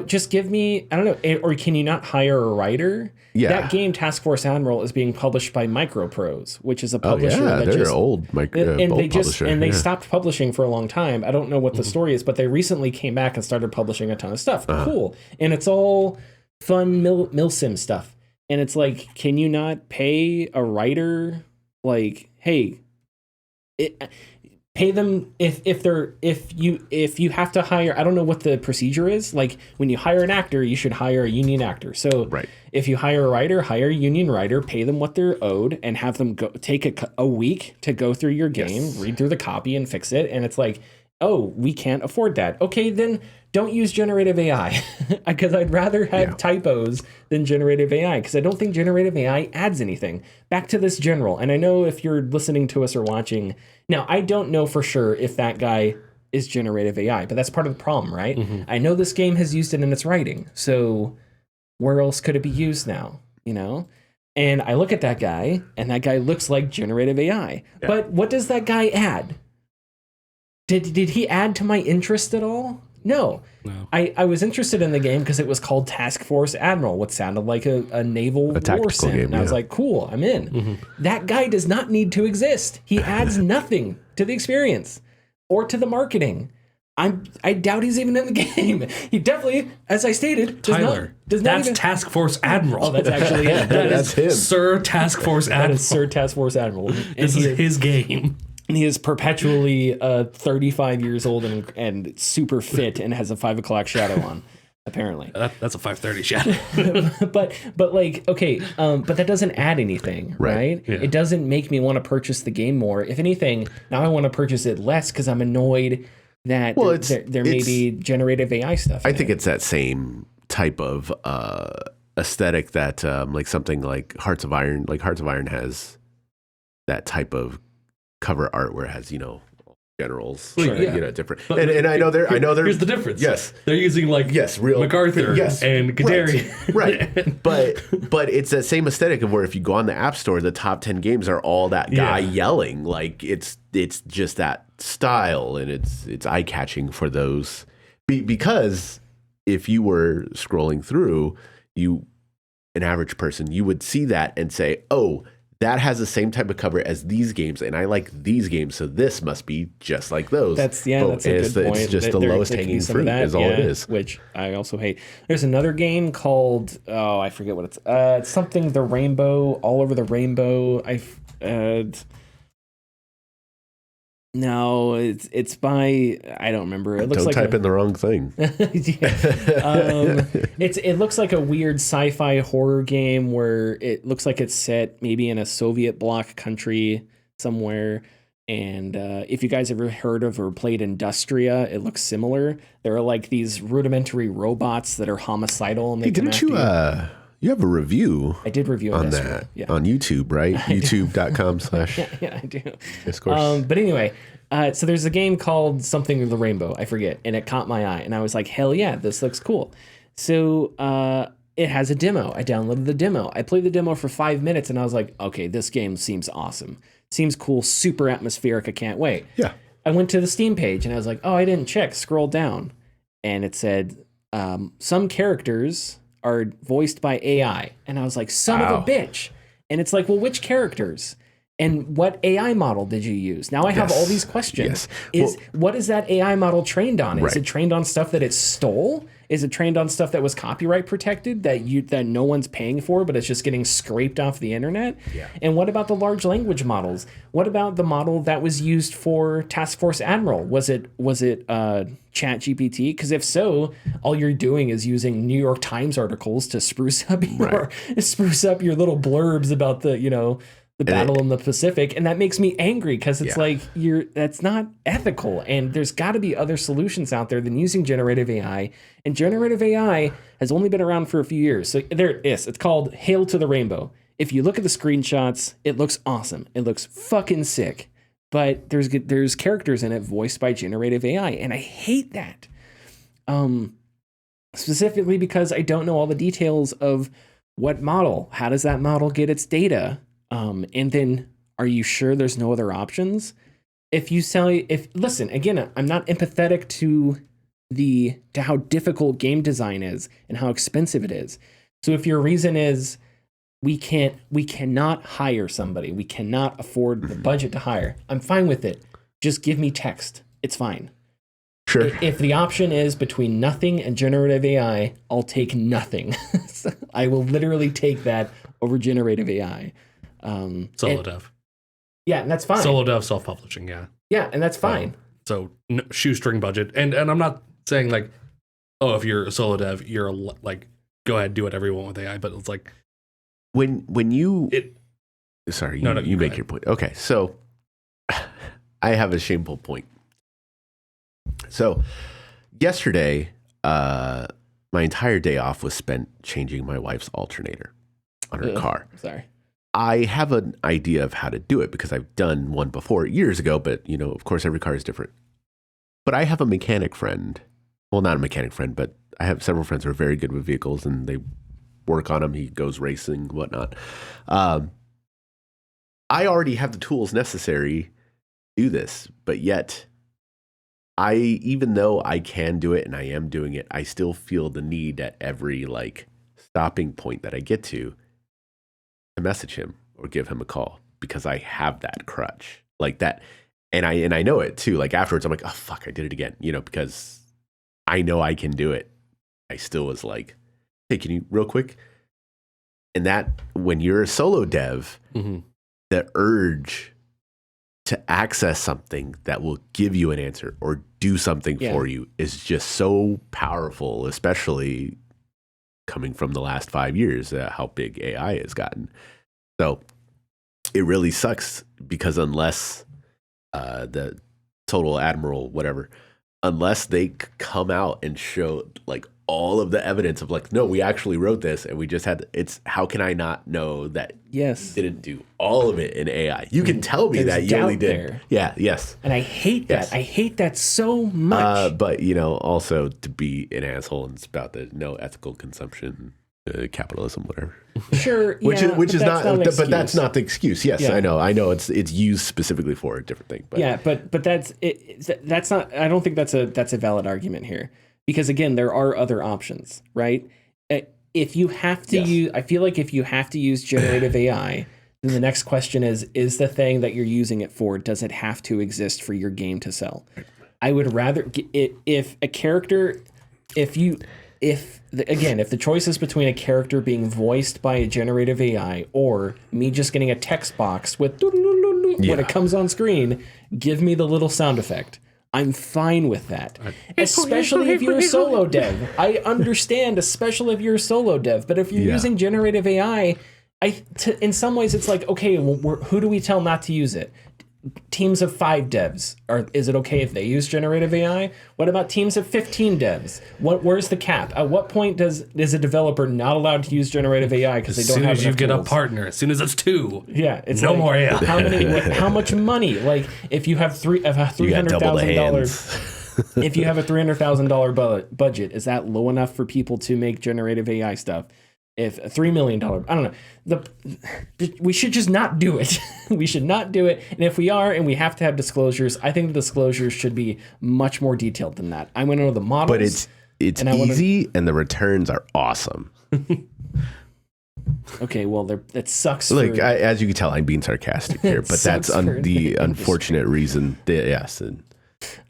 just give me, I don't know, or can you not hire a writer? Yeah. That game, Task Force Admiral, is being published by Microprose, which is a publisher they're an old publisher. And they stopped publishing for a long time. I don't know what the story is, but they recently came back and started publishing a ton of stuff. Cool. And it's all fun milsim stuff. And it's like, can you not pay a writer? Like, hey, pay them if you have to hire. I don't know what the procedure is. Like when you hire an actor, you should hire a union actor. So if you hire a writer, hire a union writer, pay them what they're owed, and have them take a week to go through your game, read through the copy, and fix it. And it's like, oh, we can't afford that. Okay, then don't use generative AI, because I'd rather have typos than generative AI, because I don't think generative AI adds anything. Back to this general, and I know if you're listening to us or watching, now I don't know for sure if that guy is generative AI, but that's part of the problem, right? Mm-hmm. I know this game has used it in its writing, so where else could it be used now, And I look at that guy, and that guy looks like generative AI. Yeah. But what does that guy add? Did he add to my interest at all? No. I was interested in the game because it was called Task Force Admiral, what sounded like a naval war sim. Game, and I was like, cool, I'm in. Mm-hmm. That guy does not need to exist. He adds nothing to the experience or to the marketing. I doubt he's even in the game. He definitely, as I stated, that's Task Force Admiral. Oh, that's actually him. That's him. Sir Task Force Admiral. That is Sir Task Force Admiral. This is his game. And he is perpetually 35 years old and super fit and has a 5 o'clock shadow on, apparently. That's a 5:30 shadow. but like, okay, but that doesn't add anything, right? Yeah. It doesn't make me want to purchase the game more. If anything, now I want to purchase it less because I'm annoyed that there may be generative AI stuff. I think it's that same type of aesthetic that like something like Hearts of Iron. Like Hearts of Iron has that type of cover art where it has generals, different. And I know they're. Here's the difference. Yes, they're using real MacArthur. Yes, and Gadari. Right. But it's that same aesthetic of where if you go on the App Store, the top 10 games are all that guy yelling. Like it's just that style, and it's eye catching for those. Because if you were scrolling through, an average person, you would see that and say, oh, that has the same type of cover as these games, and I like these games, so this must be just like those. That's a good point. It's just the lowest hanging fruit is all it is. Which I also hate. There's another game called, I forget what it's. It's something the rainbow, all over the rainbow. No, it's by, I don't remember. It looks don't type in the wrong thing. It looks like a weird sci-fi horror game where it looks like it's set maybe in a Soviet bloc country somewhere. And if you guys ever heard of or played Industria, it looks similar. There are like these rudimentary robots that are homicidal. And they didn't you? You have a review. I did review on that on YouTube, right? YouTube.com/ yeah, I do. Discourse. But anyway, so there's a game called something of the Rainbow. I forget, and it caught my eye, and I was like, hell yeah, this looks cool. So it has a demo. I downloaded the demo. I played the demo for 5 minutes, and I was like, okay, this game seems awesome. Seems cool, super atmospheric. I can't wait. Yeah. I went to the Steam page, and I was like, oh, I didn't check. Scroll down, and it said some characters are voiced by AI. And I was like, son of a bitch. And it's like, well, which characters? And what AI model did you use? Now I have all these questions. What is that AI model trained on? Is it trained on stuff that it stole? Is it trained on stuff that was copyright protected that no one's paying for, but it's just getting scraped off the internet? Yeah. And what about the large language models? What about the model that was used for Task Force Admiral? Was it ChatGPT? Because if so, all you're doing is using New York Times articles to spruce up your little blurbs about the battle in the Pacific, and that makes me angry because it's like that's not ethical, and there's got to be other solutions out there than using generative AI. And generative AI has only been around for a few years, so there it is. It's called Hail to the Rainbow. If you look at the screenshots, it looks awesome. It looks fucking sick, but there's characters in it voiced by generative AI, and I hate that. Specifically because I don't know all the details of what model. How does that model get its data? And then are you sure there's no other options? Listen, again, I'm not empathetic to how difficult game design is and how expensive it is. So if your reason is we cannot hire somebody, we cannot afford the budget to hire, I'm fine with it. Just give me text. It's fine. Sure. If the option is between nothing and generative AI, I'll take nothing. I will literally take that over generative AI. Solo dev. Yeah, and that's fine. Solo dev, self-publishing, yeah. Yeah, and that's fine. So shoestring budget. And I'm not saying like, oh, if you're a solo dev, you're like, go ahead, do whatever you want with AI. But it's like... When you... Sorry, you make your point. Okay, so I have a shameful point. So yesterday, my entire day off was spent changing my wife's alternator on her car. Sorry. I have an idea of how to do it because I've done one before years ago, but of course every car is different. But I have a mechanic friend. Well, not a mechanic friend, but I have several friends who are very good with vehicles and they work on them. He goes racing, whatnot. I already have the tools necessary to do this, but yet even though I can do it and I am doing it, I still feel the need at every stopping point that I get to message him or give him a call because I have that crutch like that. And I know it too. Like afterwards, I'm like, oh fuck, I did it again, because I know I can do it. I still was like, hey, can you real quick? And that when you're a solo dev, the urge to access something that will give you an answer or do something for you is just so powerful, especially coming from the last 5 years, how big AI has gotten. So it really sucks because unless the Total Admiral, whatever, unless they come out and show all of the evidence of no, we actually wrote this and we just had, how can I not know that you didn't do all of it in AI? You can tell me that you only did. There. Yeah, yes. And I hate that. I hate that so much. But, also to be an asshole and it's about the no ethical consumption, capitalism, whatever. Sure. which is not but that's not the excuse. Yes, yeah. I know it's used specifically for a different thing. But. Yeah, but that's it. That's not, I don't think that's a valid argument here. Because again, there are other options, right? If you have to use, I feel like if you have to use generative AI, then the next question is the thing that you're using it for, does it have to exist for your game to sell? I would rather, if a character, if the choice is between a character being voiced by a generative AI or me just getting a text box with when it comes on screen, give me the little sound effect. I'm fine with that, especially if you're a solo dev. I understand, especially if you're a solo dev. But if you're using generative AI, in some ways it's like, okay, well, who do we tell not to use it? teams of 5 devs? Or is it okay if they use generative AI? What about teams of 15 devs? Where's the cap? At what point is a developer not allowed to use generative AI because they don't have enough As soon as you get tools? a partner, as soon as it's 2, it's no more AI. How much money? Like if you have $300,000. If you have a $300,000 budget, is that low enough for people to make generative AI stuff? If a $3 million, I don't know, we should just not do it. We should not do it. And if we are, and we have to have disclosures, I think the disclosures should be much more detailed than that. I want to know the models. But it's easy, and the returns are awesome. Okay, well, that sucks. Look, as you can tell, I'm being sarcastic here, but that's the unfortunate reason. Yes.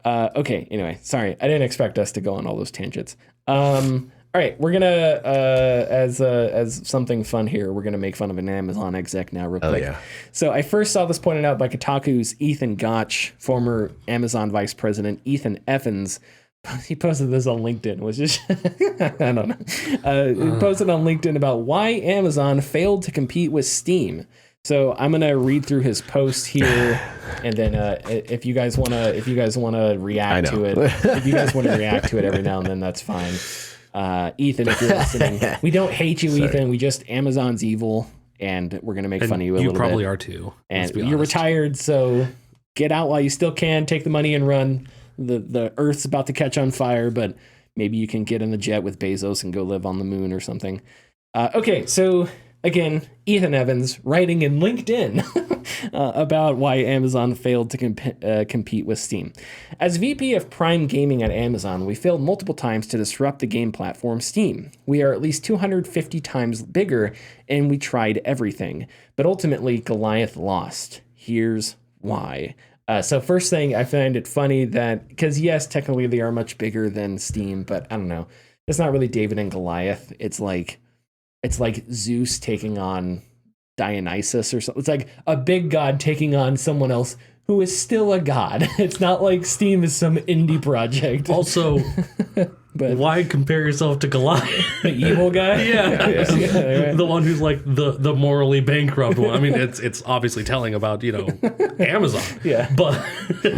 Okay. Anyway, sorry, I didn't expect us to go on all those tangents. All right, we're gonna as something fun here. We're gonna make fun of an Amazon exec now, real quick. Yeah. So I first saw this pointed out by Kotaku's Ethan Gotch, former Amazon vice president Ethan Evans. He posted this on LinkedIn, which is I don't know. He posted on LinkedIn about why Amazon failed to compete with Steam. So I'm gonna read through his post here, and then if you guys wanna react to it, every now and then, that's fine. Ethan, if you're listening, we don't hate you, Ethan. We just Amazon's evil, and we're gonna make fun of you a little bit. You probably are too. And you're retired, so get out while you still can. Take the money and run. The Earth's about to catch on fire, but maybe you can get in the jet with Bezos and go live on the moon or something. Okay, so again, Ethan Evans writing in LinkedIn about why Amazon failed to compete with Steam. As VP of Prime Gaming at Amazon, we failed multiple times to disrupt the game platform Steam. We are at least 250 times bigger, and we tried everything. But ultimately, Goliath lost. Here's why. So first thing, I find it funny that, because yes, technically they are much bigger than Steam, but I don't know. It's not really David and Goliath. It's like Zeus taking on Dionysus or something. It's like a big god taking on someone else who is still a god. It's not like Steam is some indie project. Also, but why compare yourself to Goliath? The evil guy? Yeah. Right. The one who's like the morally bankrupt one. I mean, it's obviously telling about, Amazon. Yeah. But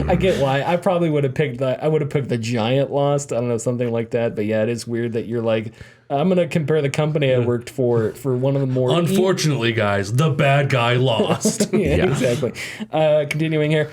I get why. I probably would have picked the giant Lost. I don't know, something like that. But yeah, it is weird that you're like, I'm going to compare the company I worked for one of the more... Unfortunately, guys, the bad guy lost. Yeah, exactly. Continuing here.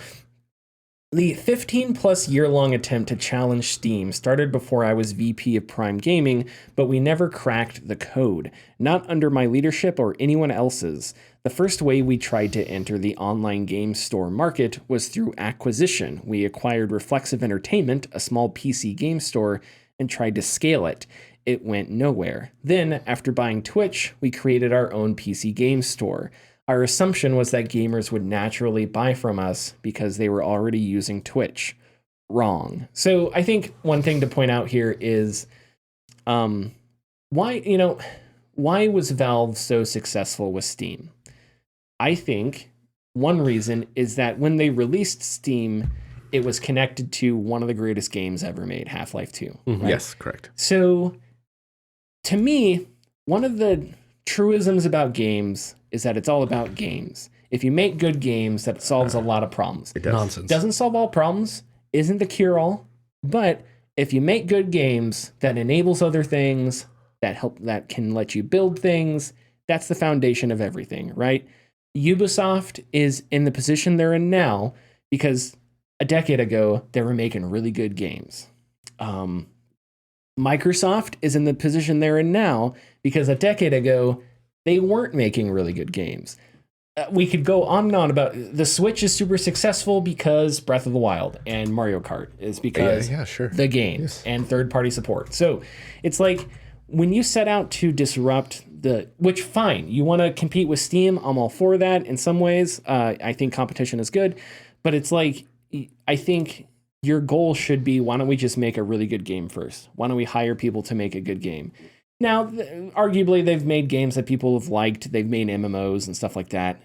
The 15-plus year-long attempt to challenge Steam started before I was VP of Prime Gaming, but we never cracked the code. Not under my leadership or anyone else's. The first way we tried to enter the online game store market was through acquisition. We acquired Reflexive Entertainment, a small PC game store, and tried to scale it. It went nowhere. Then, after buying Twitch, we created our own PC game store. Our assumption was that gamers would naturally buy from us because they were already using Twitch. Wrong. So I think one thing to point out here is why was Valve so successful with Steam? I think one reason is that when they released Steam, it was connected to one of the greatest games ever made, Half-Life 2. Mm-hmm. Right? Yes, correct. So to me, one of the truisms about games is that it's all about games. If you make good games, that solves a lot of problems. It does. Nonsense. Doesn't solve all problems, isn't the cure-all, but if you make good games that enables other things, that can let you build things, that's the foundation of everything, right? Ubisoft is in the position they're in now because a decade ago, they were making really good games. Microsoft is in the position they're in now because a decade ago, they weren't making really good games. We could go on and on about the Switch is super successful because Breath of the Wild, and Mario Kart is because the game and third-party support. So it's like when you set out to disrupt which fine, you want to compete with Steam, I'm all for that in some ways. I think competition is good, but it's like, I think your goal should be, why don't we just make a really good game first? Why don't we hire people to make a good game? Now, arguably, they've made games that people have liked. They've made MMOs and stuff like that.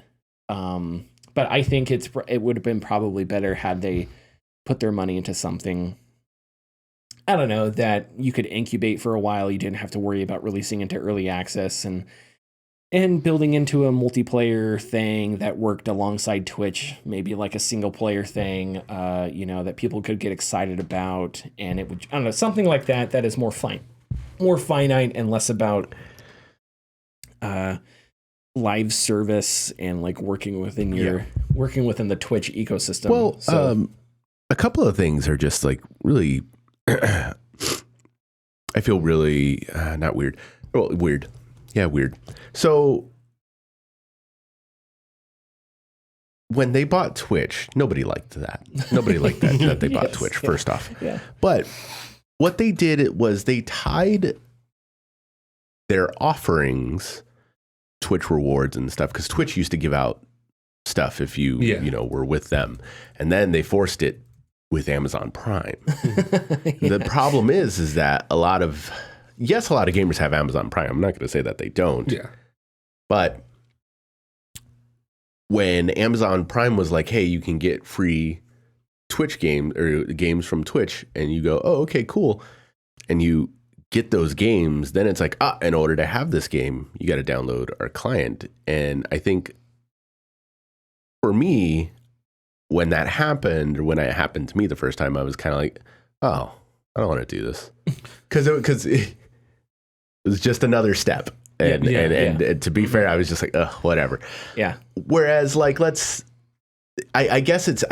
But I think it would have been probably better had they put their money into something, I don't know, that you could incubate for a while. You didn't have to worry about releasing into early access. And And building into a multiplayer thing that worked alongside Twitch, maybe like a single player thing, that people could get excited about, and it would, I don't know, something like that is more finite and less about live service and like working within the Twitch ecosystem. Well, a couple of things are just like really, I feel really not weird. Well, weird. Yeah, weird. So when they bought Twitch, nobody liked that. Nobody liked that they bought Twitch, first off. Yeah. But what they did was they tied their offerings, Twitch rewards and stuff, because Twitch used to give out stuff if you were with them. And then they forced it with Amazon Prime. The problem is that a lot of gamers have Amazon Prime. I'm not going to say that they don't. Yeah. But when Amazon Prime was like, hey, you can get free Twitch games from Twitch, and you go, oh, okay, cool. And you get those games, then it's like, in order to have this game, you got to download our client. And I think for me, when that happened, or when it happened to me the first time, I was kind of like, oh, I don't want to do this. Because it was just another step. And to be fair, I was just like, whatever. Yeah. Whereas, like, I guess it's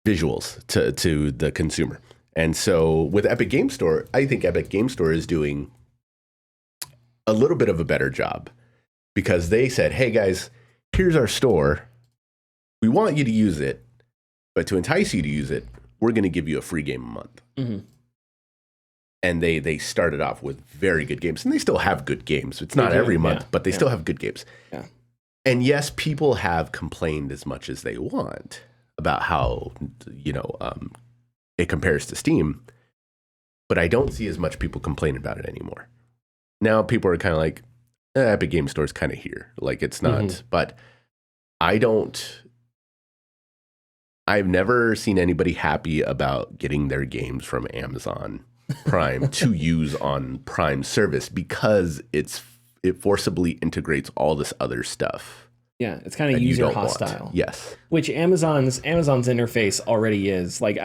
visuals to the consumer. And so with Epic Game Store, I think Epic Game Store is doing a little bit of a better job, because they said, hey guys, here's our store. We want you to use it, but to entice you to use it, we're going to give you a free game a month. Mm-hmm. And they started off with very good games, and they still have good games. It's not every month, but they still have good games. Yeah. And yes, people have complained as much as they want about how, it compares to Steam, but I don't see as much people complain about it anymore. Now people are kind of like, Epic Game Store is kind of here. Like, it's not, but I've never seen anybody happy about getting their games from Amazon Prime to use on Prime service, because it forcibly integrates all this other stuff. Yeah, it's kind of user hostile. Yes. Which Amazon's interface already is. Like,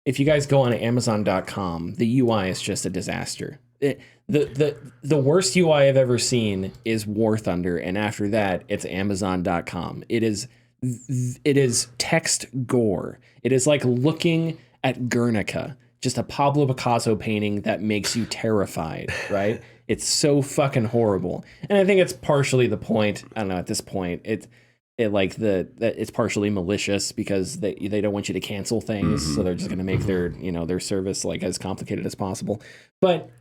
if you guys go on Amazon.com, the UI is just a disaster. The worst UI I've ever seen is War Thunder, and after that, it's Amazon.com. It is text gore. It is like looking at Guernica, just a Pablo Picasso painting that makes you terrified, right? It's so fucking horrible. And I think it's partially the point. I don't know, at this point, it's partially malicious, because they don't want you to cancel things, so they're just going to make their service like as complicated as possible. But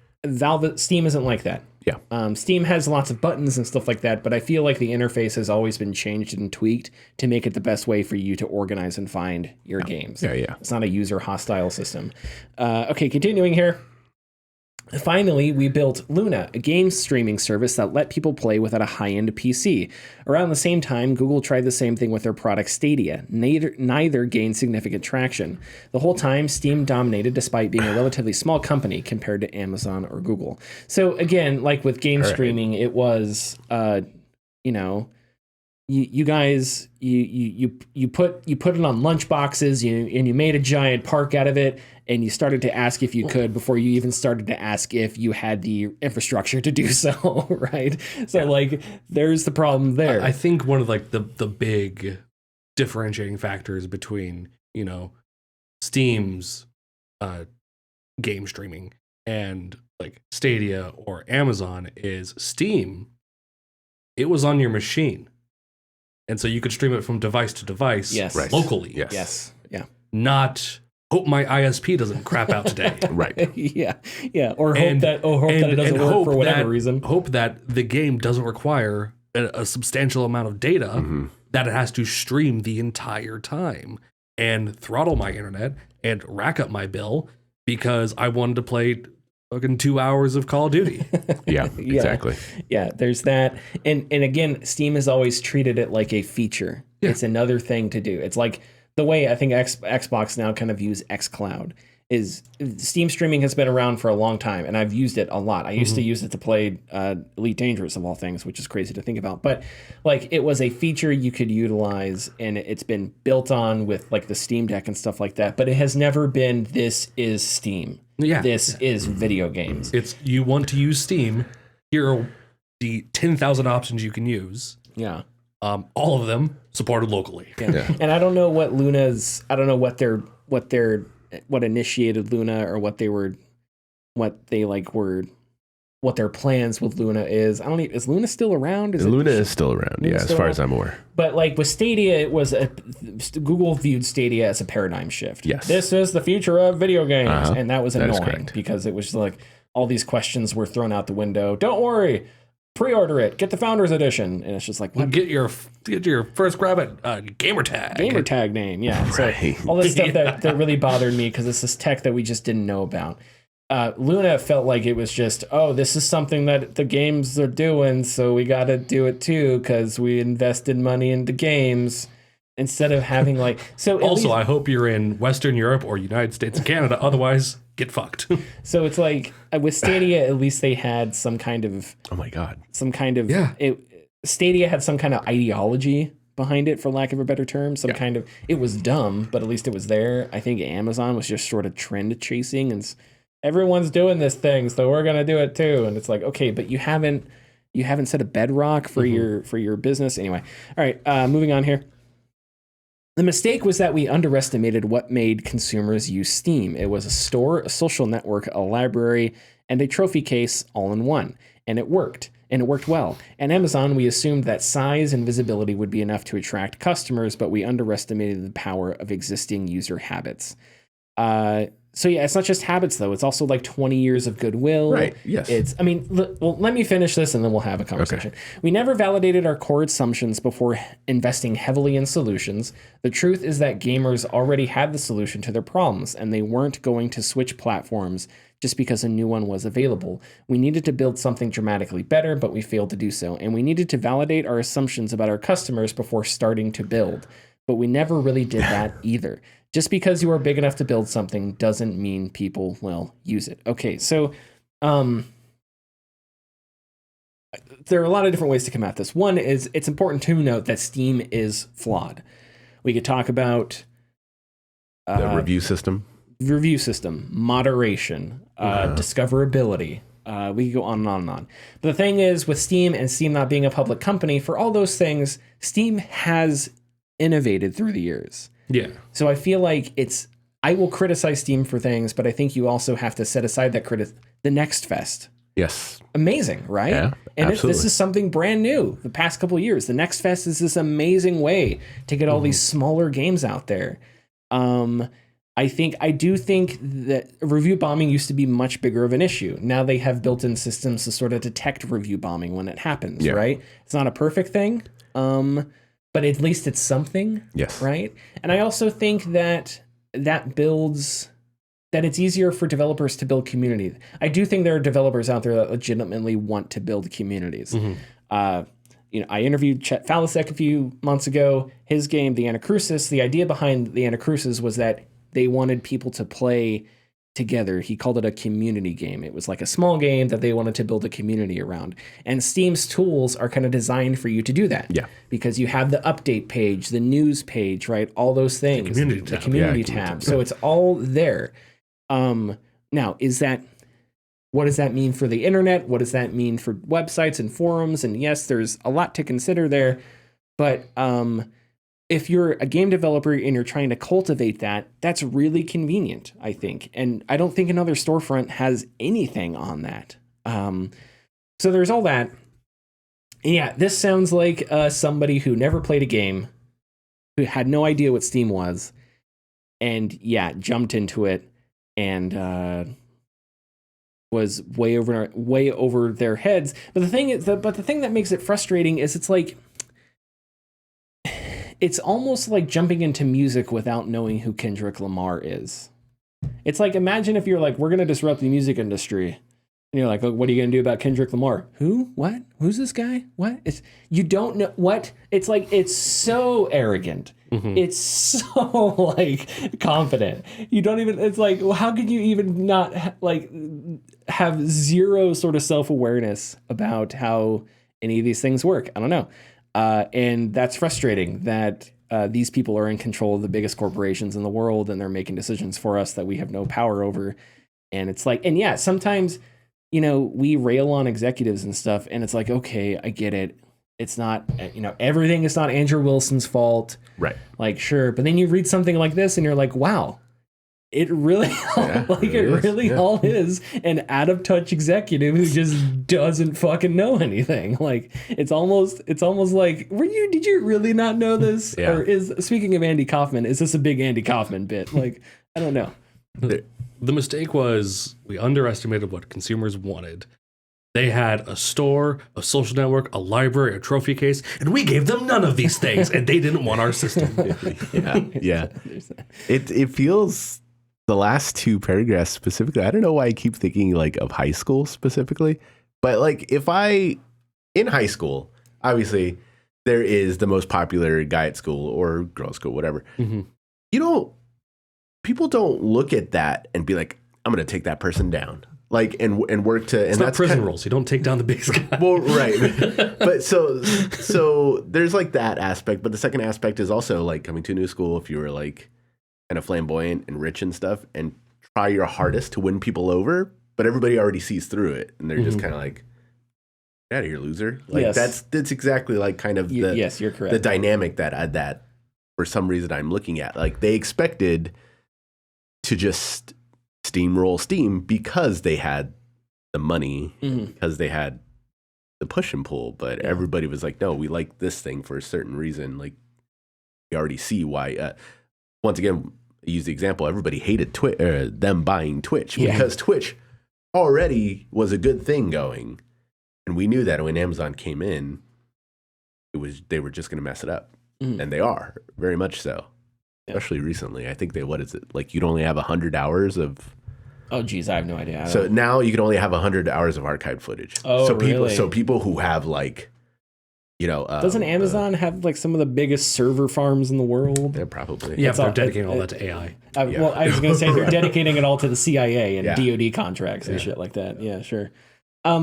Steam isn't like that. Yeah. Steam has lots of buttons and stuff like that, but I feel like the interface has always been changed and tweaked to make it the best way for you to organize and find your games. Yeah. It's not a user hostile system. Okay, continuing here. Finally, we built Luna, a game streaming service that let people play without a high-end PC. Around the same time, Google tried the same thing with their product Stadia. Neither gained significant traction. The whole time, Steam dominated despite being a relatively small company compared to Amazon or Google. So again, like with game streaming, it was, you guys, you put it on lunch boxes, and you made a giant park out of it, and you started to ask if you could before you even started to ask if you had the infrastructure to do so, right? So like, there's the problem there. I think one of like the big differentiating factors between Steam's game streaming and like Stadia or Amazon is Steam. It was on your machine. And so you could stream it from device to device locally. Yes. Yeah. Not hope my ISP doesn't crap out today. Right. Yeah. Or hope that it doesn't work for whatever reason. Hope that the game doesn't require a substantial amount of data that it has to stream the entire time and throttle my internet and rack up my bill because I wanted to play fucking 2 hours of Call of Duty. Yeah, exactly. Yeah, there's that. And again, Steam has always treated it like a feature. Yeah. It's another thing to do. It's like the way I think Xbox now kind of views xCloud. is Steam streaming has been around for a long time, and I've used it a lot. I used to use it to play Elite Dangerous of all things, which is crazy to think about. But like, it was a feature you could utilize, and it's been built on with like the Steam Deck and stuff like that. But it has never been, this is Steam. Yeah. This is video games. It's, you want to use Steam, here are the 10,000 options you can use. Yeah. All of them supported locally. Yeah. And I don't know what Luna's, I don't know what initiated Luna, or what their plans with Luna is. Is Luna still around? Luna is still around, as far as I'm aware. But like with Stadia, it was Google viewed Stadia as a paradigm shift. Yes. This is the future of video games. And that was annoying because it was like all these questions were thrown out the window. Don't worry, pre-order it, get the Founders Edition. And it's just like, what? Get your first grab at gamer tag name. Yeah. So all this stuff that really bothered me, because it's this tech that we just didn't know about. Luna felt like it was just, this is something that the games are doing, so we got to do it too, because we invested money into games, instead of having like, so also, I hope you're in Western Europe or United States and Canada, otherwise get fucked. So it's like with Stadia, at least they had some kind of, oh my god, Stadia had some kind of ideology behind it, for lack of a better term. Kind of, it was dumb, but at least it was there. I think Amazon was just sort of trend chasing, and everyone's doing this thing, so we're gonna do it too. And it's like, okay, but you haven't set a bedrock for your business anyway. All right, moving on here. The mistake was that we underestimated what made consumers use Steam. It was a store, a social network, a library, and a trophy case all in one. And it worked. And it worked well. At Amazon, we assumed that size and visibility would be enough to attract customers, but we underestimated the power of existing user habits. So yeah, it's not just habits though. It's also like 20 years of goodwill. Right. Yes. Let me finish this and then we'll have a conversation. Okay. We never validated our core assumptions before investing heavily in solutions. The truth is that gamers already had the solution to their problems, and they weren't going to switch platforms just because a new one was available. We needed to build something dramatically better, but we failed to do so. And we needed to validate our assumptions about our customers before starting to build. But we never really did that either. Just because you are big enough to build something doesn't mean people will use it. Okay, so there are a lot of different ways to come at this. One is, it's important to note that Steam is flawed. We could talk about the review system, moderation, discoverability. We could go on and on and on. But the thing is, with Steam and Steam not being a public company, for all those things, Steam has innovated through the years. Yeah. So I feel like I will criticize Steam for things, but I think you also have to set aside that the Next Fest. Yes. Amazing, right? Yeah, and absolutely. This is something brand new the past couple of years. The Next Fest is this amazing way to get all these smaller games out there. I do think that review bombing used to be much bigger of an issue. Now they have built-in systems to sort of detect review bombing when it happens, right? It's not a perfect thing. But at least it's something, yes, right? And I also think that it's easier for developers to build community. I do think there are developers out there that legitimately want to build communities. I interviewed Chet Falasek a few months ago. His game, The Anacrusis, the idea behind The Anacrusis was that they wanted people to play together. He called it a community game. It was like a small game that they wanted to build a community around. And Steam's tools are kind of designed for you to do that. Yeah. Because you have the update page, the news page, right? All those things. The community tab. So it's all there. Now, what does that mean for the internet? What does that mean for websites and forums? And yes, there's a lot to consider there. But if you're a game developer and you're trying to cultivate that, that's really convenient, I think. And I don't think another storefront has anything on that. So there's all that. And yeah, this sounds like somebody who never played a game, who had no idea what Steam was, and jumped into it and was way over their heads. But the thing that makes it frustrating is it's almost like jumping into music without knowing who Kendrick Lamar is. It's like, imagine if you're like, we're going to disrupt the music industry. And you're like, oh, what are you going to do about Kendrick Lamar? Who? What? Who's this guy? What? You don't know what? It's like, it's so arrogant. It's so like confident. You don't even, it's like, well, how could you even not have zero sort of self-awareness about how any of these things work? I don't know. And that's frustrating that these people are in control of the biggest corporations in the world and they're making decisions for us that we have no power over. And it's like, and yeah, sometimes, you know, we rail on executives and stuff, and it's like, okay, I get it. It's not, you know, everything is not Andrew Wilson's fault. Right. Like, sure. But then you read something like this and you're like, wow, it really, all is an out of touch executive who just doesn't fucking know anything. Like, it's almost like, did you really not know this? Yeah. Or speaking of Andy Kaufman, is this a big Andy Kaufman bit? Like, I don't know. The mistake was we underestimated what consumers wanted. They had a store, a social network, a library, a trophy case, and we gave them none of these things, and they didn't want our system. Yeah. It feels, the last two paragraphs specifically, I don't know why I keep thinking like of high school specifically, but like in high school, obviously there is the most popular guy at school or girl at school, whatever. People don't look at that and be like, I'm going to take that person down. Like, and work to, it's and not that's prison rules. You don't take down the biggest guy. Well, right. But so there's like that aspect. But the second aspect is also like coming to a new school. If you were like kind of flamboyant and rich and stuff and try your hardest to win people over, but everybody already sees through it. And they're just kind of like, get out of here, loser. Like that's exactly like kind of yes, you're correct. The dynamic that for some reason I'm looking at. Like they expected to just steamroll Steam because they had the money, because they had the push and pull, but everybody was like, no, we like this thing for a certain reason. Like we already see why. Once again, I use the example, everybody hated them buying Twitch because Twitch already was a good thing going. And we knew that when Amazon came in, they were just going to mess it up. And they are, very much so. Especially recently. I think what is it? Like you'd only have 100 hours of... Oh, geez, I have no idea. So now you can only have 100 hours of archived footage. Oh, really? So people who have like, you know... Doesn't Amazon have like some of the biggest server farms in the world? They're probably... Yeah, they're dedicating all that to AI. Well, I was going to say they're dedicating it all to the CIA and DoD contracts and shit like that. Yeah, sure. But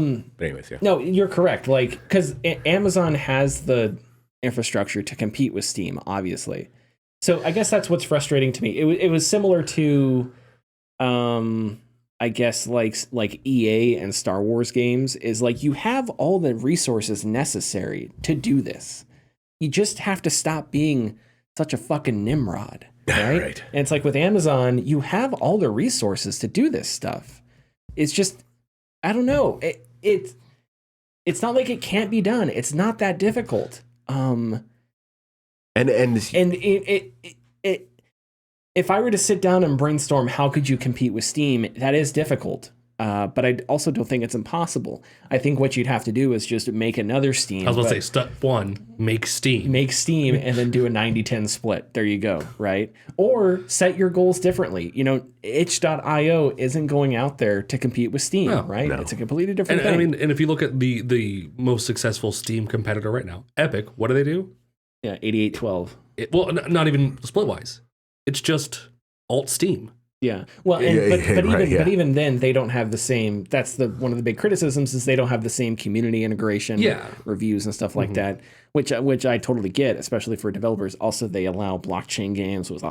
anyways, No, you're correct. Like, because Amazon has the infrastructure to compete with Steam, obviously. So I guess that's what's frustrating to me. It was similar to, I guess like EA and Star Wars games is like you have all the resources necessary to do this. You just have to stop being such a fucking Nimrod, right? Right. And it's like with Amazon, you have all the resources to do this stuff. It's just, I don't know. It's not like it can't be done. It's not that difficult. And if I were to sit down and brainstorm, how could you compete with Steam? That is difficult. But I also don't think it's impossible. I think what you'd have to do is just make another Steam. I was going to say, step one, make Steam. Make Steam and then do a 90-10 split. There you go, right? Or set your goals differently. You know, itch.io isn't going out there to compete with Steam, right? No. It's a completely different thing. I mean, and if you look at the most successful Steam competitor right now, Epic, what do? Yeah, 8812. Well, not even split-wise. It's just alt Steam. Yeah. Well, but even then, they don't have the same. That's one of the big criticisms is they don't have the same community integration, reviews and stuff like that, which I totally get, especially for developers. Also, they allow blockchain games with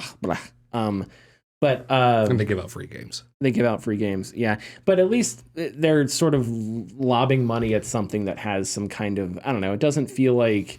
and they give out free games. Yeah. But at least they're sort of lobbing money at something that has some kind of, I don't know. It doesn't feel like.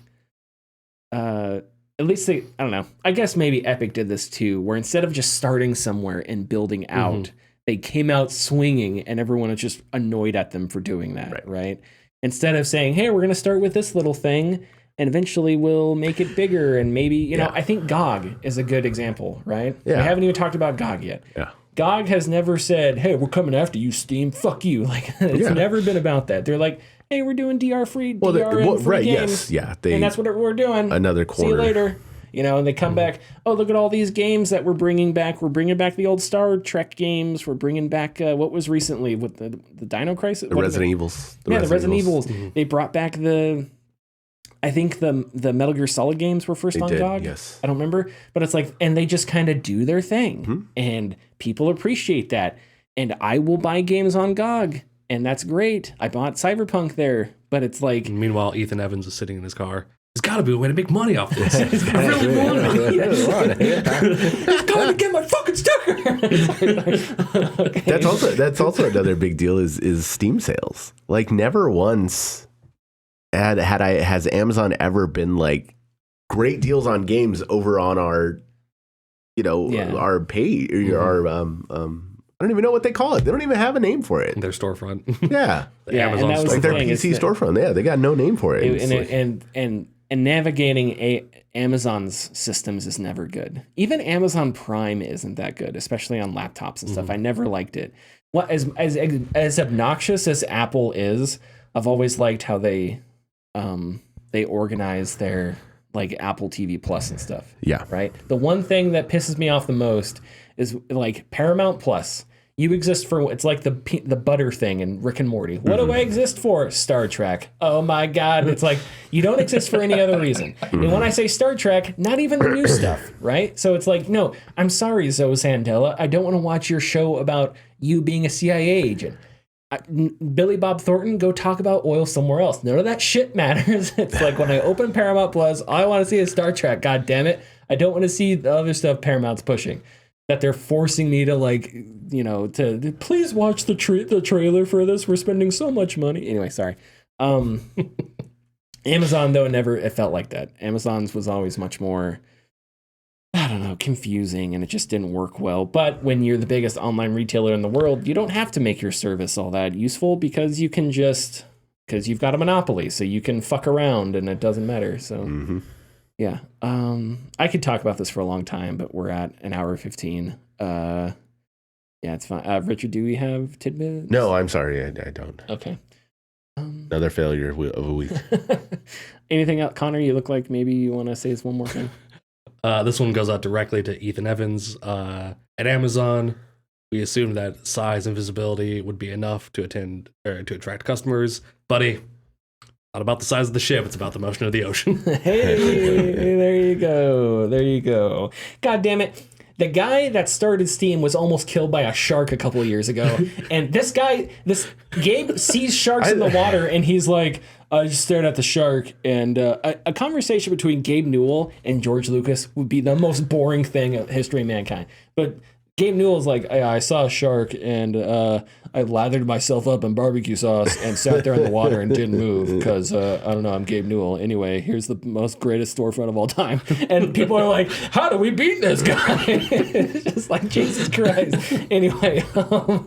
At least I don't know. I guess maybe Epic did this too, where instead of just starting somewhere and building out, they came out swinging and everyone was just annoyed at them for doing that, right? Instead of saying, hey, we're going to start with this little thing and eventually we'll make it bigger. And maybe, you know, I think GOG is a good example, right? Yeah. We haven't even talked about GOG yet. Yeah. GOG has never said, hey, we're coming after you, Steam. Fuck you. Like, it's never been about that. They're like, hey, we're doing DR free, DRM free games. Yes, yeah. And that's what we're doing. Another corner. See you later. And they come back, oh, look at all these games that we're bringing back. We're bringing back the old Star Trek games. We're bringing back what was recently with the Dino Crisis? The Resident Evils. The Resident Evils. Mm-hmm. They brought back I think the Metal Gear Solid games were first on GOG. Yes. I don't remember. But it's like, and they just kind of do their thing. And people appreciate that. And I will buy games on GOG. And that's great. I bought Cyberpunk there. But it's like... Meanwhile, Ethan Evans is sitting in his car. There's got to be a way to make money off this. I really want it. He's going to get my fucking sticker. Okay. That's also another big deal is Steam sales. Like never once has Amazon ever been like great deals on games over on our our pay or our I don't even know what they call it. They don't even have a name for it. Their storefront. Yeah. Amazon and like their PC storefront. Yeah, they got no name for it. And navigating Amazon's systems is never good. Even Amazon Prime isn't that good, especially on laptops and stuff. I never liked it. Well, as obnoxious as Apple is, I've always liked how they organize their like Apple TV Plus and stuff. Yeah. Right. The one thing that pisses me off the most is like Paramount Plus. You exist for, it's like the butter thing in Rick and Morty. What do I exist for? Star Trek. Oh my God. It's like, you don't exist for any other reason. And when I say Star Trek, not even the new stuff, right? So it's like, no, I'm sorry, Zoe Sandela. I don't want to watch your show about you being a CIA agent. Billy Bob Thornton, go talk about oil somewhere else. None of that shit matters. It's like when I open Paramount Plus, all I want to see is Star Trek. God damn it. I don't want to see the other stuff Paramount's pushing. That they're forcing me to to please watch the trailer for this. We're spending so much money. Anyway, sorry. Amazon though it felt like that. Amazon's was always much more, I don't know, confusing, and it just didn't work well. But when you're the biggest online retailer in the world, you don't have to make your service all that useful because you've got a monopoly, so you can fuck around and it doesn't matter. So. Yeah. I could talk about this for a long time, but we're at an hour 15. Yeah, it's fine. Richard, do we have tidbits? No, I'm sorry. I don't. Okay. Another failure of a week. Anything else? Connor, you look like maybe you want to say one more thing. This one goes out directly to Ethan Evans. At Amazon, we assumed that size and visibility would be enough to attract customers. Buddy, not about the size of the ship, it's about the motion of the ocean. Hey, there you go. God damn it. The guy that started Steam was almost killed by a shark a couple of years ago. And this Gabe sees sharks in the water and he's like, I just stared at the shark. And a conversation between Gabe Newell and George Lucas would be the most boring thing of history of mankind. But Gabe Newell's like, I saw a shark and I lathered myself up in barbecue sauce and sat there in the water and didn't move because, I don't know, I'm Gabe Newell. Anyway, here's the most greatest storefront of all time. And people are like, how do we beat this guy? It's just like, Jesus Christ. Anyway, follow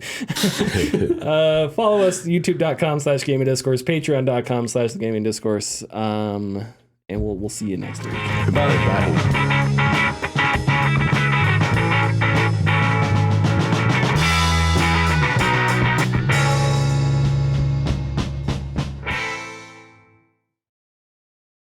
us, youtube.com/gaming discourse, patreon.com/the gaming discourse. And we'll see you next week. Goodbye. Bye.